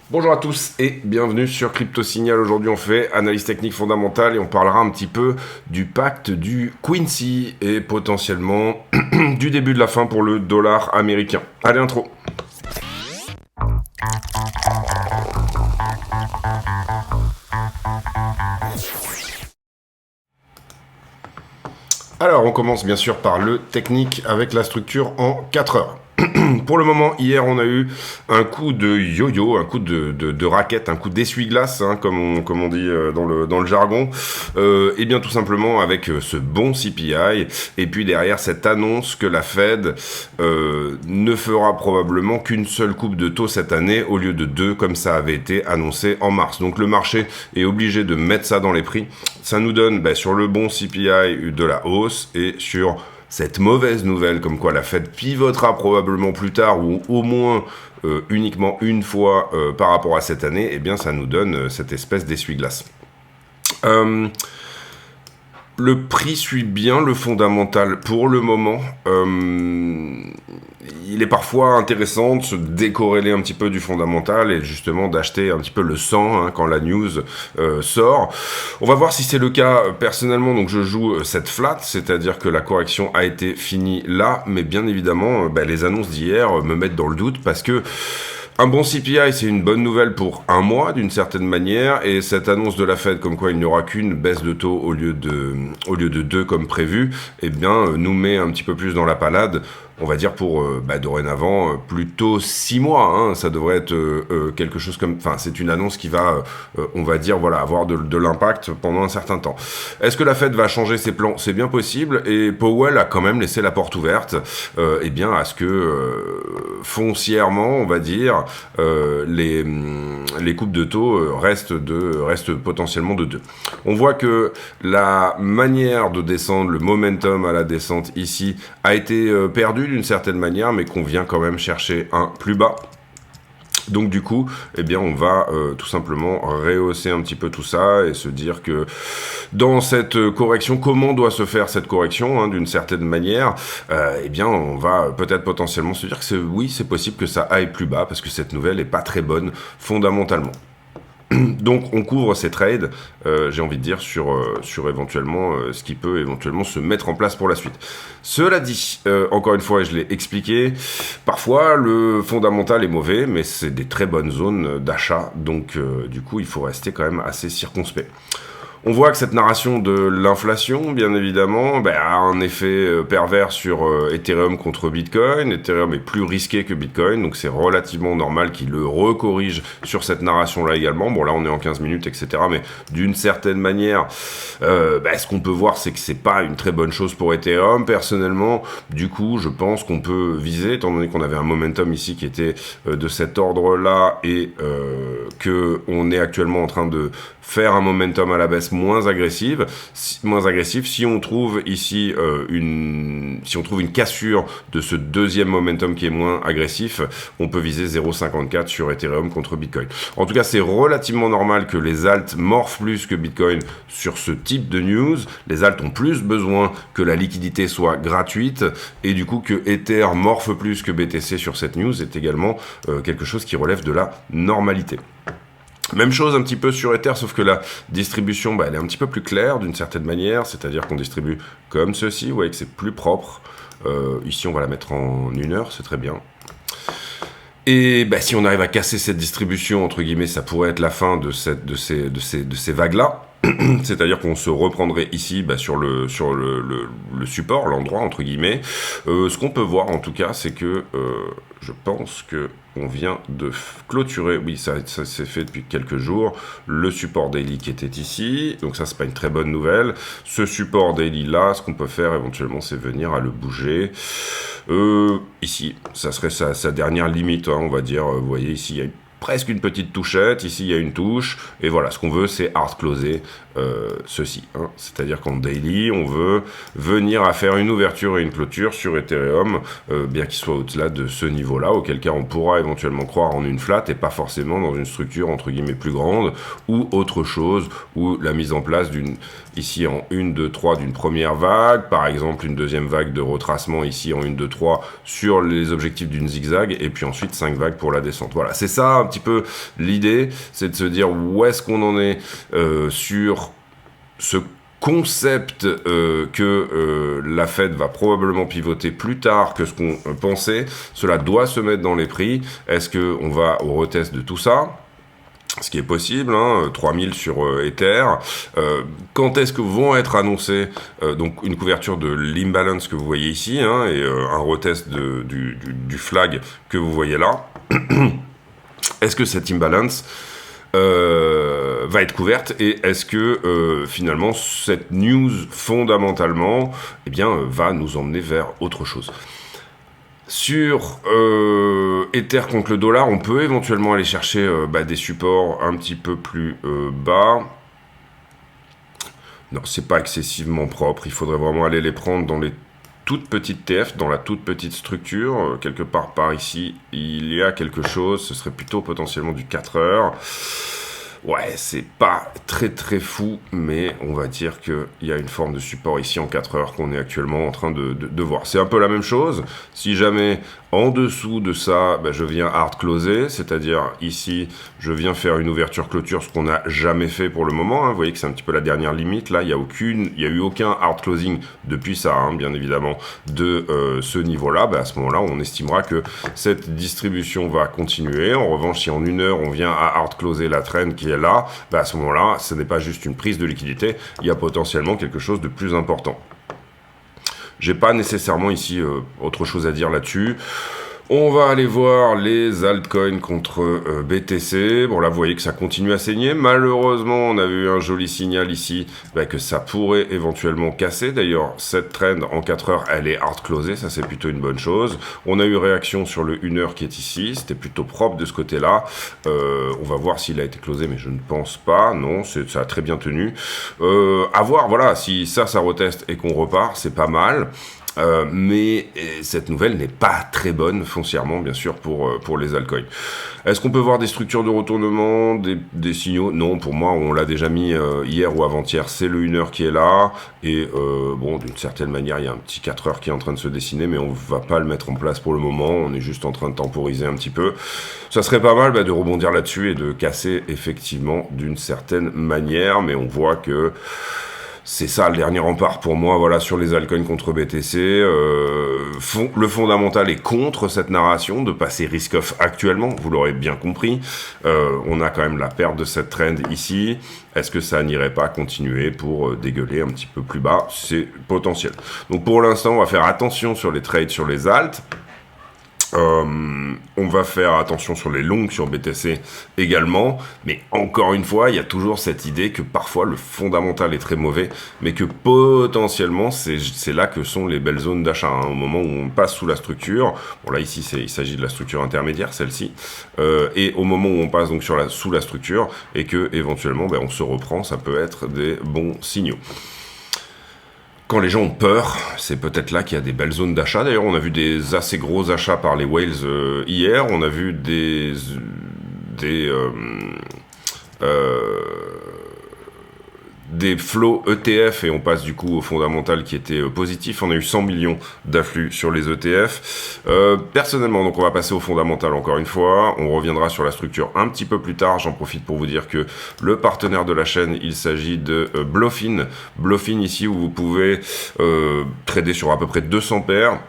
Bonjour à tous et bienvenue sur Crypto Signal. Aujourd'hui on fait analyse technique fondamentale et on parlera un petit peu du pacte du Quincy et potentiellement du début de la fin pour le dollar américain. Allez, intro. Alors on commence bien sûr par le technique avec la structure en 4 heures. Pour le moment, hier, on a eu un coup de yo-yo, un coup de raquette, un coup d'essuie-glace, hein, comme on dit dans le jargon. Et bien tout simplement avec ce bon CPI, et puis derrière cette annonce que la Fed ne fera probablement qu'une seule coupe de taux cette année, au lieu de 2, comme ça avait été annoncé en mars. Donc le marché est obligé de mettre ça dans les prix. Ça nous donne sur le bon CPI de la hausse, et sur cette mauvaise nouvelle comme quoi la Fed pivotera probablement plus tard ou au moins uniquement une fois par rapport à cette année, eh bien ça nous donne cette espèce d'essuie-glace. Le prix suit bien le fondamental pour le moment. Il est parfois intéressant de se décorréler un petit peu du fondamental et justement d'acheter un petit peu le sang quand la news sort. On va voir si c'est le cas personnellement. Donc je joue cette flat, c'est-à-dire que la correction a été finie là, mais bien évidemment les annonces d'hier me mettent dans le doute parce que un bon CPI, c'est une bonne nouvelle pour un mois, d'une certaine manière, et cette annonce de la Fed, comme quoi il n'y aura qu'une baisse de taux au lieu de 2 comme prévu, eh bien, nous met un petit peu plus dans la panade, on va dire pour, dorénavant, plutôt 6 mois, hein. Ça devrait être quelque chose comme... Enfin, c'est une annonce qui va, on va dire, avoir de l'impact pendant un certain temps. Est-ce que la Fed va changer ses plans? C'est bien possible, et Powell a quand même laissé la porte ouverte, à ce que, foncièrement, on va dire, les coupes de taux restent potentiellement de 2. On voit que la manière de descendre, le momentum à la descente ici a été perdu d'une certaine manière, mais qu'on vient quand même chercher un plus bas. Donc du coup, on va tout simplement rehausser un petit peu tout ça et se dire que dans cette correction, comment doit se faire cette correction, d'une certaine manière, on va peut-être potentiellement se dire que c'est possible que ça aille plus bas parce que cette nouvelle est pas très bonne fondamentalement. Donc on couvre ces trades, j'ai envie de dire, sur éventuellement ce qui peut éventuellement se mettre en place pour la suite. Cela dit, encore une fois, je l'ai expliqué, parfois le fondamental est mauvais, mais c'est des très bonnes zones d'achat, donc du coup il faut rester quand même assez circonspect. On voit que cette narration de l'inflation, bien évidemment, a un effet pervers sur Ethereum contre Bitcoin. Ethereum est plus risqué que Bitcoin, donc c'est relativement normal qu'il le recorrige sur cette narration-là également. Bon, là, on est en 15 minutes, etc. Mais d'une certaine manière, ce qu'on peut voir, c'est que c'est pas une très bonne chose pour Ethereum. Personnellement, du coup, je pense qu'on peut viser, étant donné qu'on avait un momentum ici qui était de cet ordre-là et qu'on est actuellement en train de faire un momentum à la baisse moins agressif. Si on trouve ici une cassure de ce deuxième momentum qui est moins agressif, on peut viser 0,54 sur Ethereum contre Bitcoin. En tout cas, c'est relativement normal que les alts morphent plus que Bitcoin sur ce type de news. Les alts ont plus besoin que la liquidité soit gratuite et du coup que Ether morphe plus que BTC sur cette news est également quelque chose qui relève de la normalité. Même chose un petit peu sur Ether, sauf que la distribution, elle est un petit peu plus claire d'une certaine manière, c'est-à-dire qu'on distribue comme ceci, vous voyez que c'est plus propre. Ici, on va la mettre en 1 heure, c'est très bien. Et si on arrive à casser cette distribution, entre guillemets, ça pourrait être la fin de ces vagues-là. C'est-à-dire qu'on se reprendrait ici sur le support, l'endroit entre guillemets. Ce qu'on peut voir en tout cas, c'est que je pense que on vient de clôturer, oui ça s'est fait depuis quelques jours, le support daily qui était ici, donc ça c'est pas une très bonne nouvelle. Ce support daily là, ce qu'on peut faire éventuellement c'est venir à le bouger. Ici, ça serait sa dernière limite, on va dire, vous voyez ici il y a presque une petite touchette, ici il y a une touche, et voilà, ce qu'on veut c'est hard closer ceci. Hein. C'est-à-dire qu'en daily, on veut venir à faire une ouverture et une clôture sur Ethereum, bien qu'il soit au-delà de ce niveau-là, auquel cas on pourra éventuellement croire en une flat et pas forcément dans une structure entre guillemets plus grande ou autre chose, ou la mise en place ici en 1, 2, 3 d'une première vague, par exemple une deuxième vague de retracement ici en 1, 2, 3 sur les objectifs d'une zigzag, et puis ensuite 5 vagues pour la descente. Voilà, c'est ça un petit peu l'idée, c'est de se dire où est-ce qu'on en est sur ce concept que la Fed va probablement pivoter plus tard que ce qu'on pensait. Cela doit se mettre dans les prix. Est-ce qu'on va au retest de tout ça ? Ce qui est possible, 3000 sur Ether. Quand est-ce que vont être annoncés donc une couverture de l'imbalance que vous voyez ici, et un retest du flag que vous voyez là. Est-ce que cette imbalance va être couverte, et est-ce que finalement cette news fondamentalement va nous emmener vers autre chose? Sur Ether contre le dollar, on peut éventuellement aller chercher des supports un petit peu plus bas. Non, c'est pas excessivement propre. Il faudrait vraiment aller les prendre dans les toutes petites TF, dans la toute petite structure. Quelque part par ici, il y a quelque chose. Ce serait plutôt potentiellement du 4 heures. Ouais, c'est pas très très fou, mais on va dire qu'il y a une forme de support ici en 4 heures qu'on est actuellement en train de voir. C'est un peu la même chose. Si jamais en dessous de ça, je viens hard closer, c'est-à-dire ici, je viens faire une ouverture clôture, ce qu'on n'a jamais fait pour le moment. Vous voyez que c'est un petit peu la dernière limite. Là, il y a eu aucun hard closing depuis ça, bien évidemment, de ce niveau-là. À ce moment-là, on estimera que cette distribution va continuer. En revanche, si en 1 heure, on vient à hard closer la trend qui est là, à ce moment-là, ce n'est pas juste une prise de liquidité, il y a potentiellement quelque chose de plus important. J'ai pas nécessairement ici autre chose à dire là-dessus. On va aller voir les altcoins contre BTC. Bon, là, vous voyez que ça continue à saigner. Malheureusement, on avait eu un joli signal ici que ça pourrait éventuellement casser. D'ailleurs, cette trend en 4 heures, elle est hard closée. Ça, c'est plutôt une bonne chose. On a eu réaction sur le 1 heure qui est ici. C'était plutôt propre de ce côté-là. On va voir s'il a été closé, mais je ne pense pas. Non, ça a très bien tenu. À voir, voilà, si ça reteste et qu'on repart, c'est pas mal. Mais cette nouvelle n'est pas très bonne foncièrement, bien sûr, pour les altcoins. Est-ce qu'on peut voir des structures de retournement, des signaux? Non, pour moi, on l'a déjà mis hier ou avant-hier, c'est le 1 heure qui est là, et d'une certaine manière, il y a un petit 4 heures qui est en train de se dessiner, mais on va pas le mettre en place pour le moment, on est juste en train de temporiser un petit peu. Ça serait pas mal de rebondir là-dessus et de casser effectivement d'une certaine manière, mais on voit que c'est ça le dernier rempart pour moi, voilà, sur les altcoins contre BTC. Le fondamental est contre cette narration de passer risk-off actuellement, vous l'aurez bien compris. On a quand même la perte de cette trend ici. Est-ce que ça n'irait pas continuer pour dégueuler un petit peu plus bas? C'est potentiel. Donc pour l'instant, on va faire attention sur les trades sur les alts. On va faire attention sur les longues sur BTC également, mais encore une fois, il y a toujours cette idée que parfois le fondamental est très mauvais, mais que potentiellement c'est là que sont les belles zones d'achat, au moment où on passe sous la structure. Bon là ici il s'agit de la structure intermédiaire, celle-ci, et au moment où on passe donc sous la structure et que éventuellement on se reprend, ça peut être des bons signaux. Quand les gens ont peur, c'est peut-être là qu'il y a des belles zones d'achat. D'ailleurs, on a vu des assez gros achats par les whales hier. On a vu des flows ETF, et on passe du coup au fondamental qui était positif. On a eu 100 millions d'afflux sur les ETF. Personnellement, donc on va passer au fondamental encore une fois. On reviendra sur la structure un petit peu plus tard. J'en profite pour vous dire que le partenaire de la chaîne, il s'agit de Bluffin. Bluffin ici, où vous pouvez trader sur à peu près 200 paires.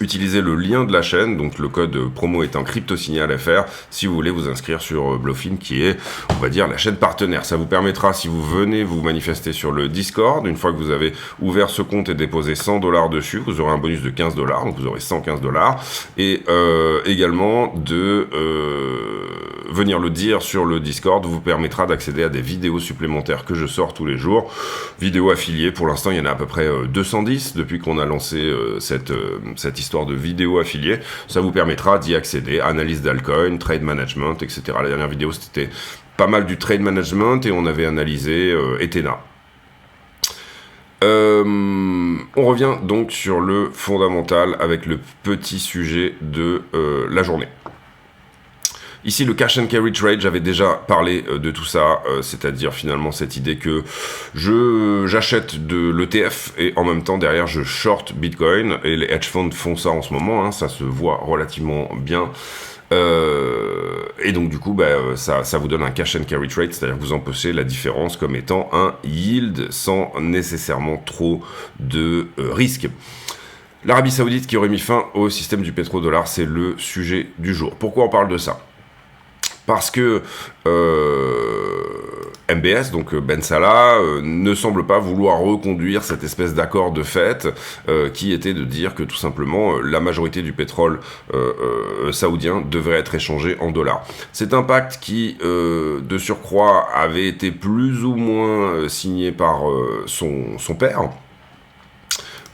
Utilisez le lien de la chaîne, donc le code promo est un cryptosignal FR, si vous voulez vous inscrire sur Bluffin, qui est, on va dire, la chaîne partenaire. Ça vous permettra, si vous venez vous manifester sur le Discord, une fois que vous avez ouvert ce compte et déposé $100 dessus, vous aurez un bonus de $15, donc vous aurez $115, et également de venir le dire sur le Discord vous permettra d'accéder à des vidéos supplémentaires que je sors tous les jours, vidéos affiliées. Pour l'instant, il y en a à peu près 210 depuis qu'on a lancé cette histoire de vidéos affiliées. Ça vous permettra d'y accéder, analyse d'altcoin, trade management, etc. La dernière vidéo, c'était pas mal du trade management et on avait analysé Ethena. On revient donc sur le fondamental avec le petit sujet de la journée. Ici, le cash and carry trade, j'avais déjà parlé de tout ça, c'est-à-dire finalement cette idée que j'achète de l'ETF et en même temps derrière je short Bitcoin, et les hedge funds font ça en ce moment, hein, ça se voit relativement bien. Et donc du coup ça vous donne un cash and carry trade, c'est-à-dire que vous en posez la différence comme étant un yield sans nécessairement trop de risque. L'Arabie Saoudite qui aurait mis fin au système du pétrodollar, c'est le sujet du jour. Pourquoi on parle de ça ? Parce que MBS, donc Ben Salah, ne semble pas vouloir reconduire cette espèce d'accord de fait qui était de dire que tout simplement la majorité du pétrole saoudien devrait être échangé en dollars. C'est un pacte qui, de surcroît, avait été plus ou moins signé par son père.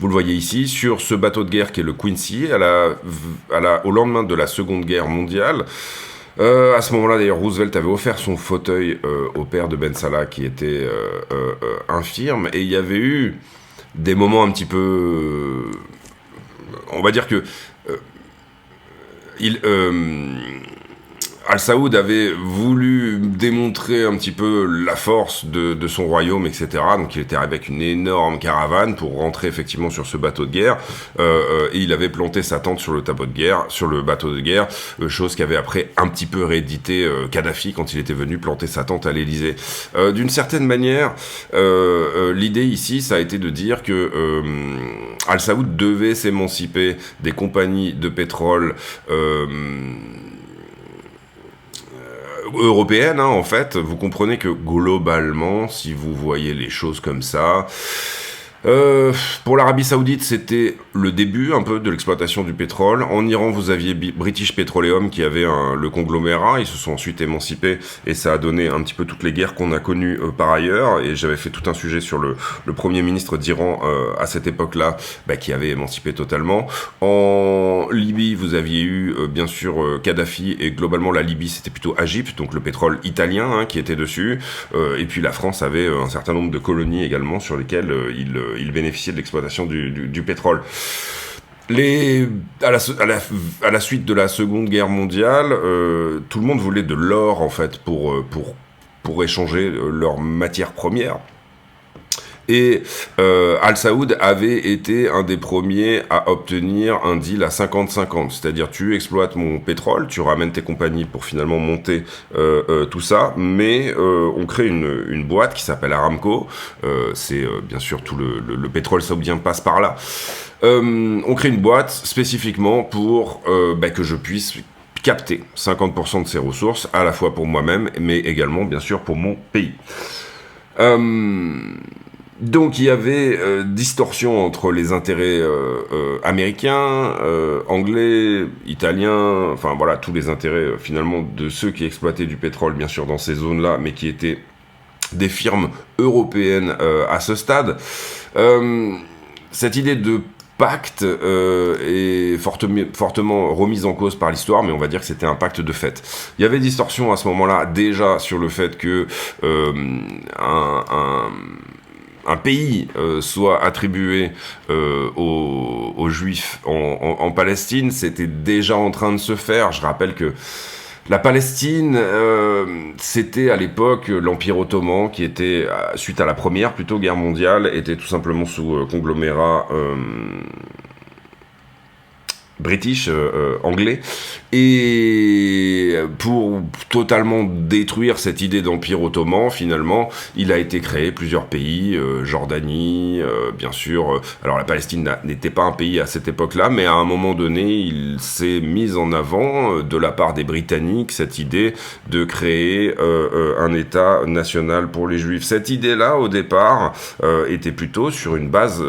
Vous le voyez ici, sur ce bateau de guerre qui est le Quincy, au lendemain de la Seconde Guerre mondiale. À ce moment-là, d'ailleurs, Roosevelt avait offert son fauteuil au père de Ben Salah, qui était infirme, et il y avait eu des moments un petit peu... on va dire que... Al Saoud avait voulu démontrer un petit peu la force de son royaume, etc. Donc il était arrivé avec une énorme caravane pour rentrer effectivement sur ce bateau de guerre. Et il avait planté sa tente sur le bateau de guerre, chose qu'avait après un petit peu réédité Kadhafi quand il était venu planter sa tente à l'Élysée. D'une certaine manière, l'idée ici, ça a été de dire que Al Saoud devait s'émanciper des compagnies de pétrole européenne, hein, en fait. Vous comprenez que globalement, si vous voyez les choses comme ça, pour l'Arabie Saoudite, c'était le début un peu de l'exploitation du pétrole. En Iran, vous aviez British Petroleum qui avait le conglomérat. Ils se sont ensuite émancipés et ça a donné un petit peu toutes les guerres qu'on a connues par ailleurs. Et j'avais fait tout un sujet sur le premier ministre d'Iran à cette époque-là, qui avait émancipé totalement. En Libye, vous aviez eu bien sûr Kadhafi, et globalement la Libye c'était plutôt Agip, donc le pétrole italien hein, qui était dessus. Et puis la France avait un certain nombre de colonies également sur lesquelles il bénéficiait de l'exploitation du pétrole. À la suite de la Seconde Guerre mondiale, tout le monde voulait de l'or en fait pour échanger leurs matières premières. Et Al Saoud avait été un des premiers à obtenir un deal à 50-50, c'est-à-dire tu exploites mon pétrole, tu ramènes tes compagnies pour finalement monter tout ça, mais on crée une boîte qui s'appelle Aramco, c'est bien sûr tout le pétrole saoudien passe par là. On crée une boîte spécifiquement pour que je puisse capter 50% de ces ressources, à la fois pour moi-même, mais également bien sûr pour mon pays. Donc il y avait distorsion entre les intérêts américains, anglais, italiens, enfin voilà, tous les intérêts finalement de ceux qui exploitaient du pétrole bien sûr dans ces zones-là, mais qui étaient des firmes européennes à ce stade. Cette idée de pacte est fortement remise en cause par l'histoire, mais on va dire que c'était un pacte de fait. Il y avait distorsion à ce moment-là déjà sur le fait que un pays soit attribué aux Juifs en Palestine, c'était déjà en train de se faire. Je rappelle que la Palestine, c'était à l'époque l'Empire ottoman qui était, suite à la première plutôt guerre mondiale, était tout simplement sous conglomérat british, anglais, et pour totalement détruire cette idée d'empire ottoman, finalement, il a été créé plusieurs pays, Jordanie, bien sûr, alors la Palestine n'était pas un pays à cette époque-là, mais à un moment donné, il s'est mis en avant, de la part des Britanniques, cette idée de créer un État national pour les Juifs. Cette idée-là, au départ, était plutôt sur une base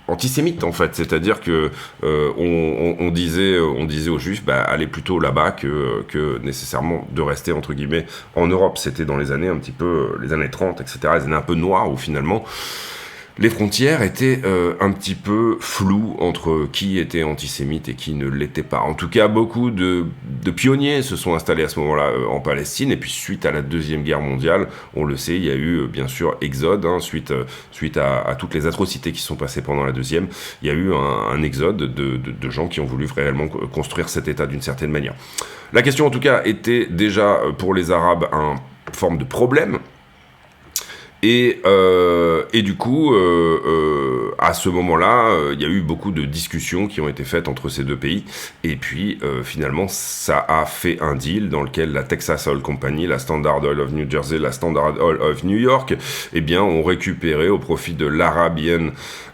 antisémite en fait, c'est-à-dire que on disait aux Juifs allez plutôt là-bas que nécessairement de rester entre guillemets en Europe. C'était dans les années un petit peu les années 30, etc., les années un peu noires où finalement les frontières étaient un petit peu floues entre qui était antisémite et qui ne l'était pas. En tout cas, beaucoup de pionniers se sont installés à ce moment-là en Palestine, et puis suite à la Deuxième Guerre mondiale, on le sait, il y a eu bien sûr exode, suite à toutes les atrocités qui sont passées pendant la Deuxième, il y a eu un exode de gens qui ont voulu réellement construire cet État d'une certaine manière. La question en tout cas était déjà pour les Arabes une forme de problème. Et du coup, à ce moment-là, il y a eu beaucoup de discussions qui ont été faites entre ces deux pays. Et puis, finalement, ça a fait un deal dans lequel la Texas Oil Company, la Standard Oil of New Jersey, la Standard Oil of New York, eh bien, ont récupéré au profit de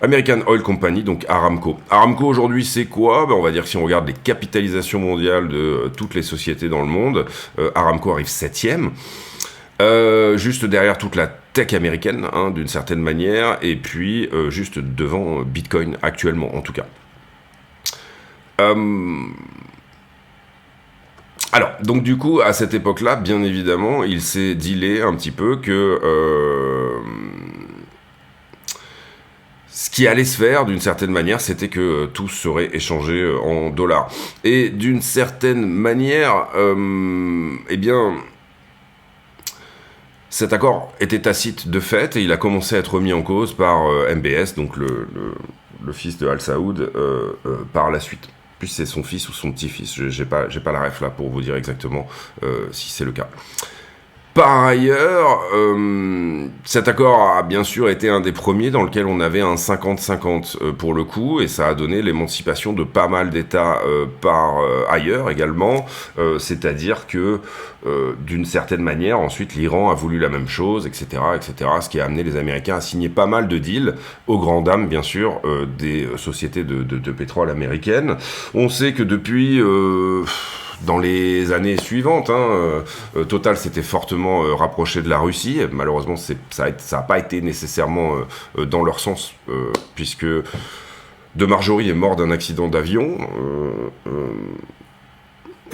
American Oil Company, donc Aramco. Aramco, aujourd'hui, c'est quoi ? On va dire que si on regarde les capitalisations mondiales de toutes les sociétés dans le monde, Aramco arrive 7e. Juste derrière toute la tech américaine, d'une certaine manière, et puis juste devant Bitcoin actuellement, en tout cas. Alors, donc du coup, à cette époque-là, bien évidemment, il s'est dealé un petit peu que ce qui allait se faire, d'une certaine manière, c'était que tout serait échangé en dollars. Et d'une certaine manière, eh bien... Cet accord était tacite de fait et il a commencé à être remis en cause par MBS, donc le fils de Al Saoud, par la suite. Puis c'est son fils ou son petit-fils, j'ai pas la ref là pour vous dire exactement si c'est le cas. Par ailleurs, cet accord a bien sûr été un des premiers dans lequel on avait un 50-50 pour le coup, et ça a donné l'émancipation de pas mal d'États par ailleurs également, c'est-à-dire que d'une certaine manière, ensuite l'Iran a voulu la même chose, etc., ce qui a amené les Américains à signer pas mal de deals, aux grandes dames bien sûr, des sociétés de pétrole américaines. On sait que depuis... dans les années suivantes, Total s'était fortement rapproché de la Russie. Malheureusement, ça n'a pas été nécessairement dans leur sens, puisque De Marjorie est mort d'un accident d'avion.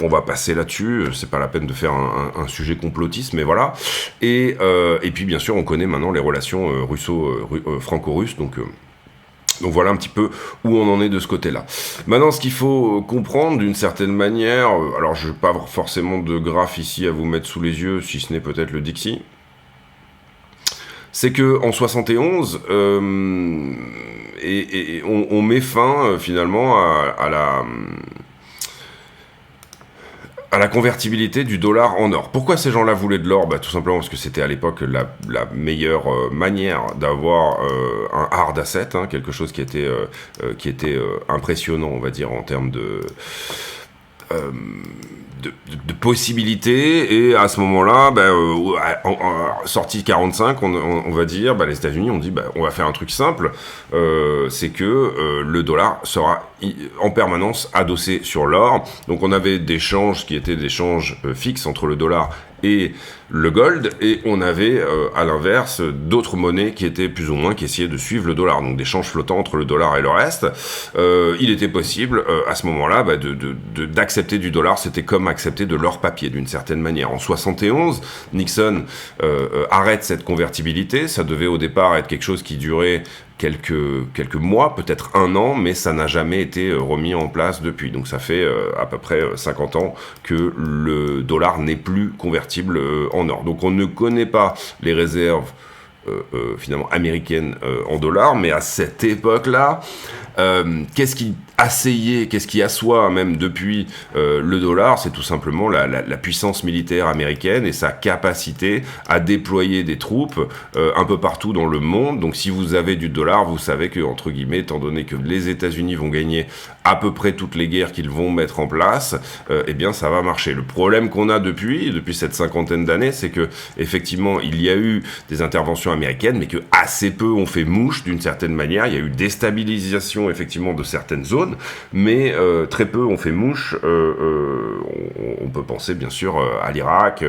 On va passer là-dessus, c'est pas la peine de faire un sujet complotiste, mais voilà. Et puis, bien sûr, on connaît maintenant les relations franco-russes, donc voilà un petit peu où on en est de ce côté-là. Maintenant, ce qu'il faut comprendre d'une certaine manière, alors je n'ai pas forcément de graphe ici à vous mettre sous les yeux, si ce n'est peut-être le Dixie, c'est que en 71, on met fin finalement à la convertibilité du dollar en or. Pourquoi ces gens-là voulaient de l'or ? Tout simplement parce que c'était à l'époque la meilleure manière d'avoir un hard asset, quelque chose qui était impressionnant, on va dire, en termes de possibilités. Et à ce moment-là, sortie 45, on va dire, les États-Unis ont dit, on va faire un truc simple, c'est que le dollar sera en permanence adossé sur l'or. Donc on avait des changes qui étaient des changes fixes entre le dollar et le gold, et on avait à l'inverse d'autres monnaies qui étaient plus ou moins qui essayaient de suivre le dollar, donc des changes flottants entre le dollar et le reste. Il était possible à ce moment-là d'accepter du dollar, c'était comme accepter de l'or papier d'une certaine manière. En 71, Nixon arrête cette convertibilité. Ça devait au départ être quelque chose qui durait quelques mois, peut-être un an, mais ça n'a jamais été remis en place depuis. Donc ça fait à peu près 50 ans que le dollar n'est plus convertible en or. Donc on ne connaît pas les réserves finalement américaines en dollars, mais à cette époque-là, qu'est-ce qui assoit même depuis le dollar, c'est tout simplement la puissance militaire américaine et sa capacité à déployer des troupes un peu partout dans le monde. Donc si vous avez du dollar, vous savez que, entre guillemets, étant donné que les États-Unis vont gagner à peu près toutes les guerres qu'ils vont mettre en place, eh bien ça va marcher. Le problème qu'on a depuis cette cinquantaine d'années, c'est que effectivement il y a eu des interventions américaines, mais que assez peu ont fait mouche d'une certaine manière. Il y a eu déstabilisation effectivement de certaines zones, mais très peu ont fait mouche. On peut penser bien sûr à l'Irak.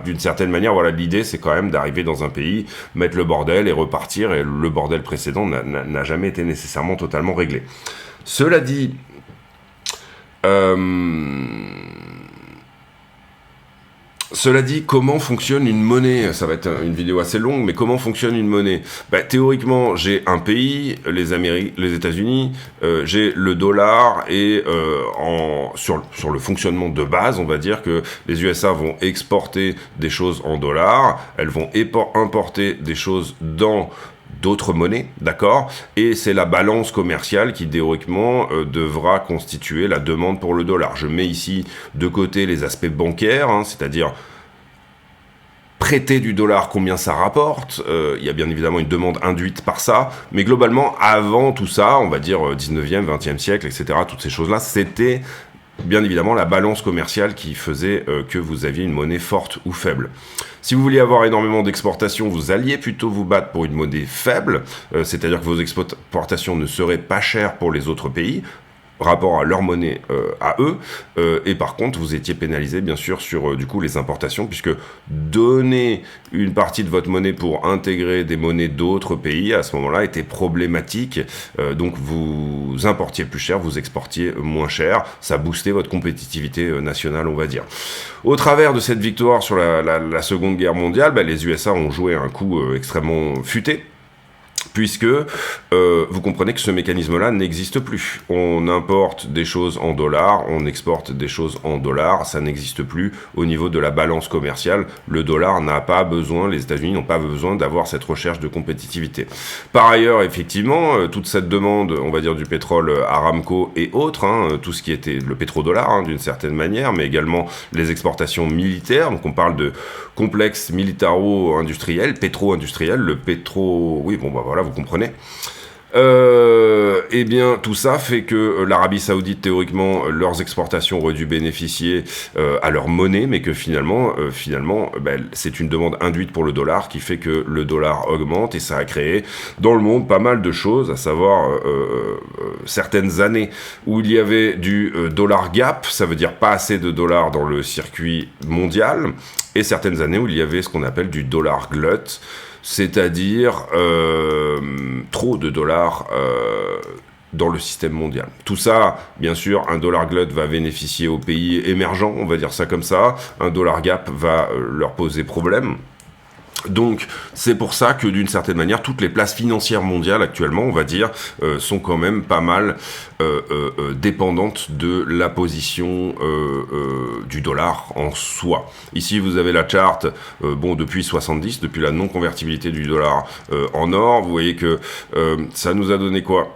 D'une certaine manière, voilà, l'idée c'est quand même d'arriver dans un pays, mettre le bordel et repartir, et le bordel précédent n'a jamais été nécessairement totalement réglé. Cela dit, Cela dit, comment fonctionne une monnaie? Ça va être une vidéo assez longue, mais comment fonctionne une monnaie? Théoriquement, j'ai un pays, les États-Unis, j'ai le dollar, et sur le fonctionnement de base, on va dire que les USA vont exporter des choses en dollars, elles vont importer des choses dans d'autres monnaies, d'accord? Et c'est la balance commerciale qui, théoriquement, devra constituer la demande pour le dollar. Je mets ici de côté les aspects bancaires, hein, c'est-à-dire prêter du dollar, combien ça rapporte. Il y a bien évidemment une demande induite par ça, mais globalement, avant tout ça, on va dire 19e, 20e siècle, etc., toutes ces choses-là, c'était bien évidemment la balance commerciale qui faisait que vous aviez une monnaie forte ou faible. Si vous vouliez avoir énormément d'exportations, vous alliez plutôt vous battre pour une monnaie faible, c'est-à-dire que vos exportations ne seraient pas chères pour les autres pays, rapport à leur monnaie à eux, et par contre vous étiez pénalisé bien sûr sur du coup les importations, puisque donner une partie de votre monnaie pour intégrer des monnaies d'autres pays à ce moment-là était problématique, donc vous importiez plus cher, vous exportiez moins cher, ça boostait votre compétitivité nationale, on va dire. Au travers de cette victoire sur la Seconde Guerre mondiale, les USA ont joué un coup extrêmement futé, puisque vous comprenez que ce mécanisme-là n'existe plus. On importe des choses en dollars, on exporte des choses en dollars, ça n'existe plus au niveau de la balance commerciale. Le dollar n'a pas besoin, les États-Unis n'ont pas besoin d'avoir cette recherche de compétitivité. Par ailleurs, effectivement, toute cette demande, on va dire, du pétrole Aramco et autres, hein, tout ce qui était le pétrodollar, hein, d'une certaine manière, mais également les exportations militaires, donc on parle de complexes militaro-industriels, pétro-industriels, le pétro... Oui, bon, voilà, vous comprenez. Eh bien, tout ça fait que l'Arabie Saoudite, théoriquement, leurs exportations auraient dû bénéficier à leur monnaie, mais que finalement, c'est une demande induite pour le dollar qui fait que le dollar augmente, et ça a créé dans le monde pas mal de choses, à savoir certaines années où il y avait du dollar gap, ça veut dire pas assez de dollars dans le circuit mondial, et certaines années où il y avait ce qu'on appelle du dollar glut, c'est-à-dire trop de dollars dans le système mondial. Tout ça, bien sûr, un dollar glut va bénéficier aux pays émergents, on va dire ça comme ça, un dollar gap va leur poser problème. Donc, c'est pour ça que, d'une certaine manière, toutes les places financières mondiales, actuellement, on va dire, sont quand même pas mal dépendantes de la position du dollar en soi. Ici, vous avez la charte, depuis 70, depuis la non-convertibilité du dollar en or. Vous voyez que ça nous a donné quoi ?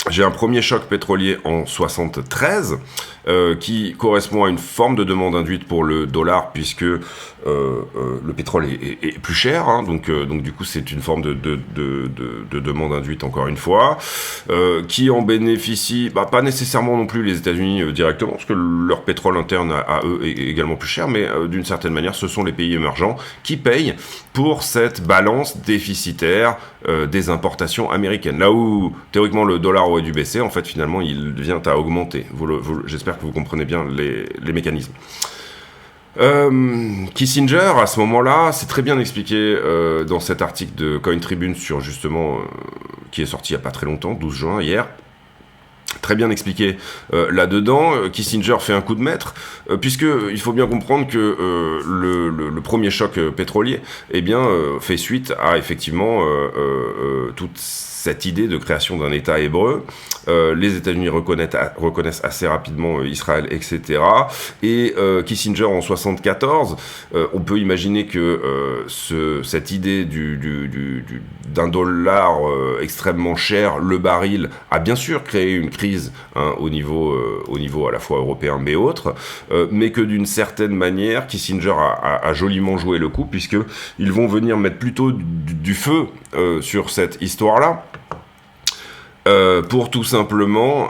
J'ai un premier choc pétrolier en 73 qui correspond à une forme de demande induite pour le dollar, puisque le pétrole est plus cher, hein, donc du coup c'est une forme de demande induite, encore une fois, qui en bénéficie, pas nécessairement non plus les États-Unis directement, parce que leur pétrole interne à eux est également plus cher, mais d'une certaine manière ce sont les pays émergents qui payent pour cette balance déficitaire des importations américaines. Là où théoriquement le dollar aurait dû baisser, en fait finalement il vient à augmenter. J'espère que vous comprenez bien les mécanismes. Kissinger, à ce moment-là, c'est très bien expliqué dans cet article de Coin Tribune sur justement qui est sorti il n'y a pas très longtemps, 12 juin, hier. Très bien expliqué là-dedans. Kissinger fait un coup de maître, puisque il faut bien comprendre que le premier choc pétrolier fait suite à effectivement toute cette idée de création d'un État hébreu. Les États-Unis reconnaissent assez rapidement Israël, etc. Et Kissinger en 74, on peut imaginer que cette idée d'un dollar extrêmement cher, le baril, a bien sûr créé une crise au niveau à la fois européen mais autre, mais que d'une certaine manière, Kissinger a joliment joué le coup, puisqu'ils vont venir mettre plutôt du feu sur cette histoire-là, pour tout simplement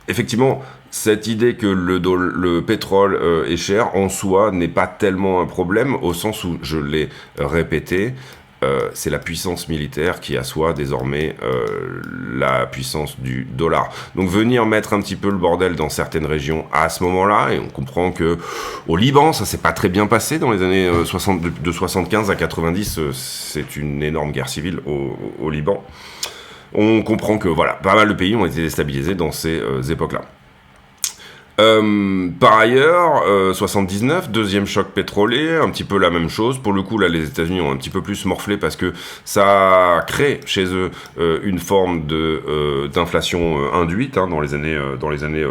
effectivement, cette idée que le pétrole est cher en soi n'est pas tellement un problème, au sens où, je l'ai répété, c'est la puissance militaire qui assoit désormais la puissance du dollar. Donc venir mettre un petit peu le bordel dans certaines régions à ce moment-là, et on comprend que au Liban, ça s'est pas très bien passé dans les années de 75 à 90, c'est une énorme guerre civile au Liban. On comprend que voilà, pas mal de pays ont été déstabilisés dans ces époques-là. Par ailleurs, 79, deuxième choc pétrolier, un petit peu la même chose. Pour le coup, là, les États-Unis ont un petit peu plus morflé parce que ça crée chez eux une forme d'inflation induite. Dans les années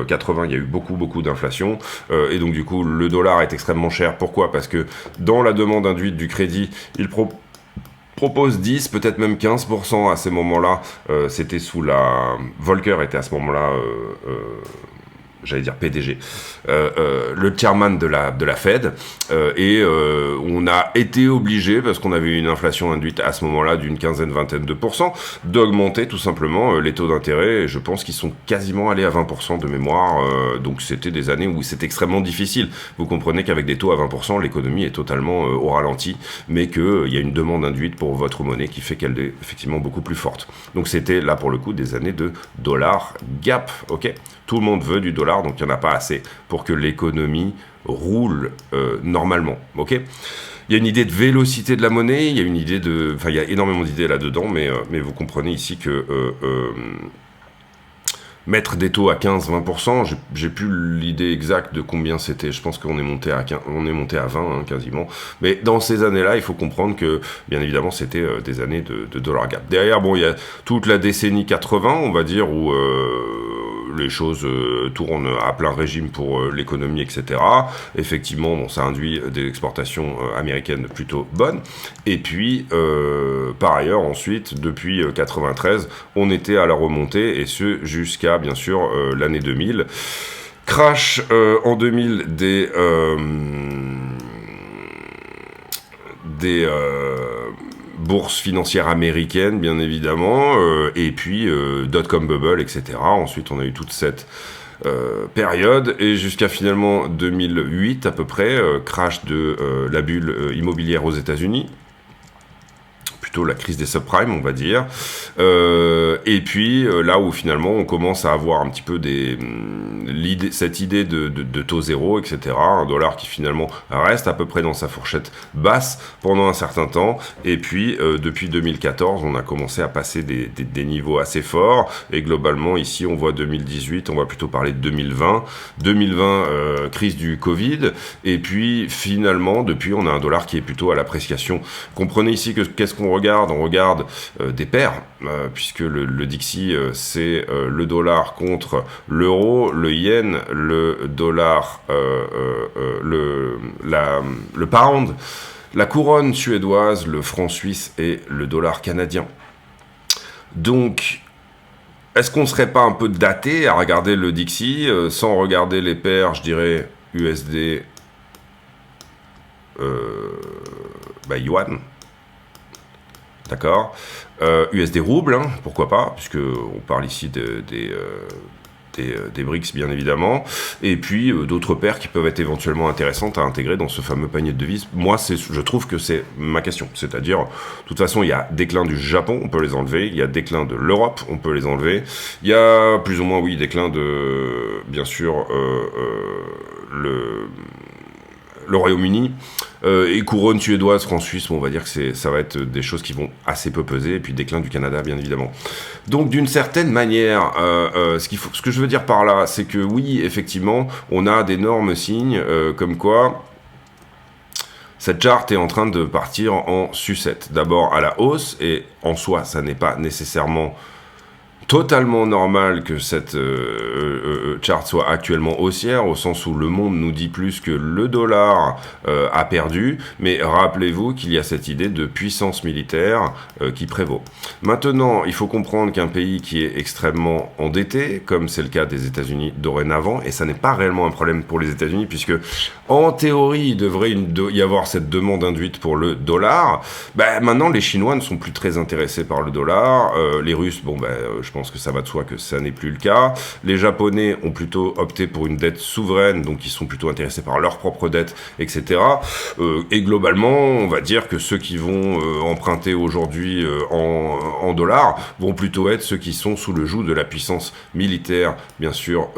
80, il y a eu beaucoup d'inflation. Et donc, du coup, le dollar est extrêmement cher. Pourquoi? Parce que dans la demande induite du crédit, il propose 10, peut-être même 15% à ces moments-là. C'était sous la... Volcker était à ce moment-là... j'allais dire PDG, le chairman de la Fed, et on a été obligé, parce qu'on avait une inflation induite à ce moment-là d'une vingtaine de pourcents, d'augmenter tout simplement les taux d'intérêt, et je pense qu'ils sont quasiment allés à 20% de mémoire, donc c'était des années où c'est extrêmement difficile. Vous comprenez qu'avec des taux à 20%, l'économie est totalement au ralenti, mais qu'il y a une demande induite pour votre monnaie qui fait qu'elle est effectivement beaucoup plus forte. Donc c'était là pour le coup des années de dollar gap, ok? Tout le monde veut du dollar, donc il n'y en a pas assez pour que l'économie roule normalement, ok? Il y a une idée de vélocité de la monnaie, il y a une idée de... Enfin, il y a énormément d'idées là-dedans, mais vous comprenez ici que... mettre des taux à 15-20%, j'ai plus l'idée exacte de combien c'était. Je pense qu'on est monté à 15, on est monté à 20, hein, quasiment. Mais dans ces années-là, il faut comprendre que, bien évidemment, c'était des années de dollar gap. Derrière, bon, il y a toute la décennie 80, on va dire, où les choses tournent à plein régime pour l'économie, etc. Effectivement, bon, ça induit des exportations américaines plutôt bonnes. Et puis, par ailleurs, ensuite, depuis 93, on était à la remontée, et ce, jusqu'à, bien sûr, l'année 2000. Crash en 2000 des bourses financières américaines, bien évidemment, et puis dot-com bubble, etc. Ensuite, on a eu toute cette période, et jusqu'à finalement 2008 à peu près, crash de la bulle immobilière aux États-Unis, plutôt la crise des subprimes, on va dire. Et puis là où finalement on commence à avoir un petit peu cette idée de taux zéro, etc. Un dollar qui finalement reste à peu près dans sa fourchette basse pendant un certain temps. Et puis depuis 2014, on a commencé à passer des niveaux assez forts. Et globalement, ici, on voit 2018, on va plutôt parler de 2020. 2020, crise du Covid. Et puis finalement, depuis, on a un dollar qui est plutôt à l'appréciation. Comprenez ici que qu'est-ce qu'on regarde? On regarde des paires, puisque le Dixie, c'est le dollar contre l'euro, le yen, le dollar, le pound, la couronne suédoise, le franc suisse et le dollar canadien. Donc, est-ce qu'on ne serait pas un peu daté à regarder le Dixie, sans regarder les paires, je dirais, USD, yuan, d'accord, USD rouble, hein, pourquoi pas, puisque on parle ici des BRICS, bien évidemment, et puis d'autres paires qui peuvent être éventuellement intéressantes à intégrer dans ce fameux panier de devises. Moi, je trouve que c'est ma question, c'est-à-dire, de toute façon, il y a déclin du Japon, on peut les enlever, il y a déclin de l'Europe, on peut les enlever, il y a plus ou moins, oui, déclin de, bien sûr, le Royaume-Uni, et couronne suédoise, franc suisse, on va dire que ça va être des choses qui vont assez peu peser, et puis déclin du Canada, bien évidemment. Donc, d'une certaine manière, ce que je veux dire par là, c'est que oui, effectivement, on a d'énormes signes, comme quoi cette charte est en train de partir en sucette. D'abord à la hausse, et en soi, ça n'est pas nécessairement totalement normal que cette charte soit actuellement haussière, au sens où le monde nous dit plus que le dollar a perdu, mais rappelez-vous qu'il y a cette idée de puissance militaire qui prévaut. Maintenant, il faut comprendre qu'un pays qui est extrêmement endetté, comme c'est le cas des États-Unis dorénavant, et ça n'est pas réellement un problème pour les États-Unis, puisque en théorie, il devrait y avoir cette demande induite pour le dollar. Maintenant, les Chinois ne sont plus très intéressés par le dollar, les Russes, je pense que ça va de soi que ça n'est plus le cas. Les Japonais ont plutôt opté pour une dette souveraine, donc ils sont plutôt intéressés par leur propre dette, etc. Et globalement, on va dire que ceux qui vont emprunter aujourd'hui en dollars vont plutôt être ceux qui sont sous le joug de la puissance militaire, bien sûr,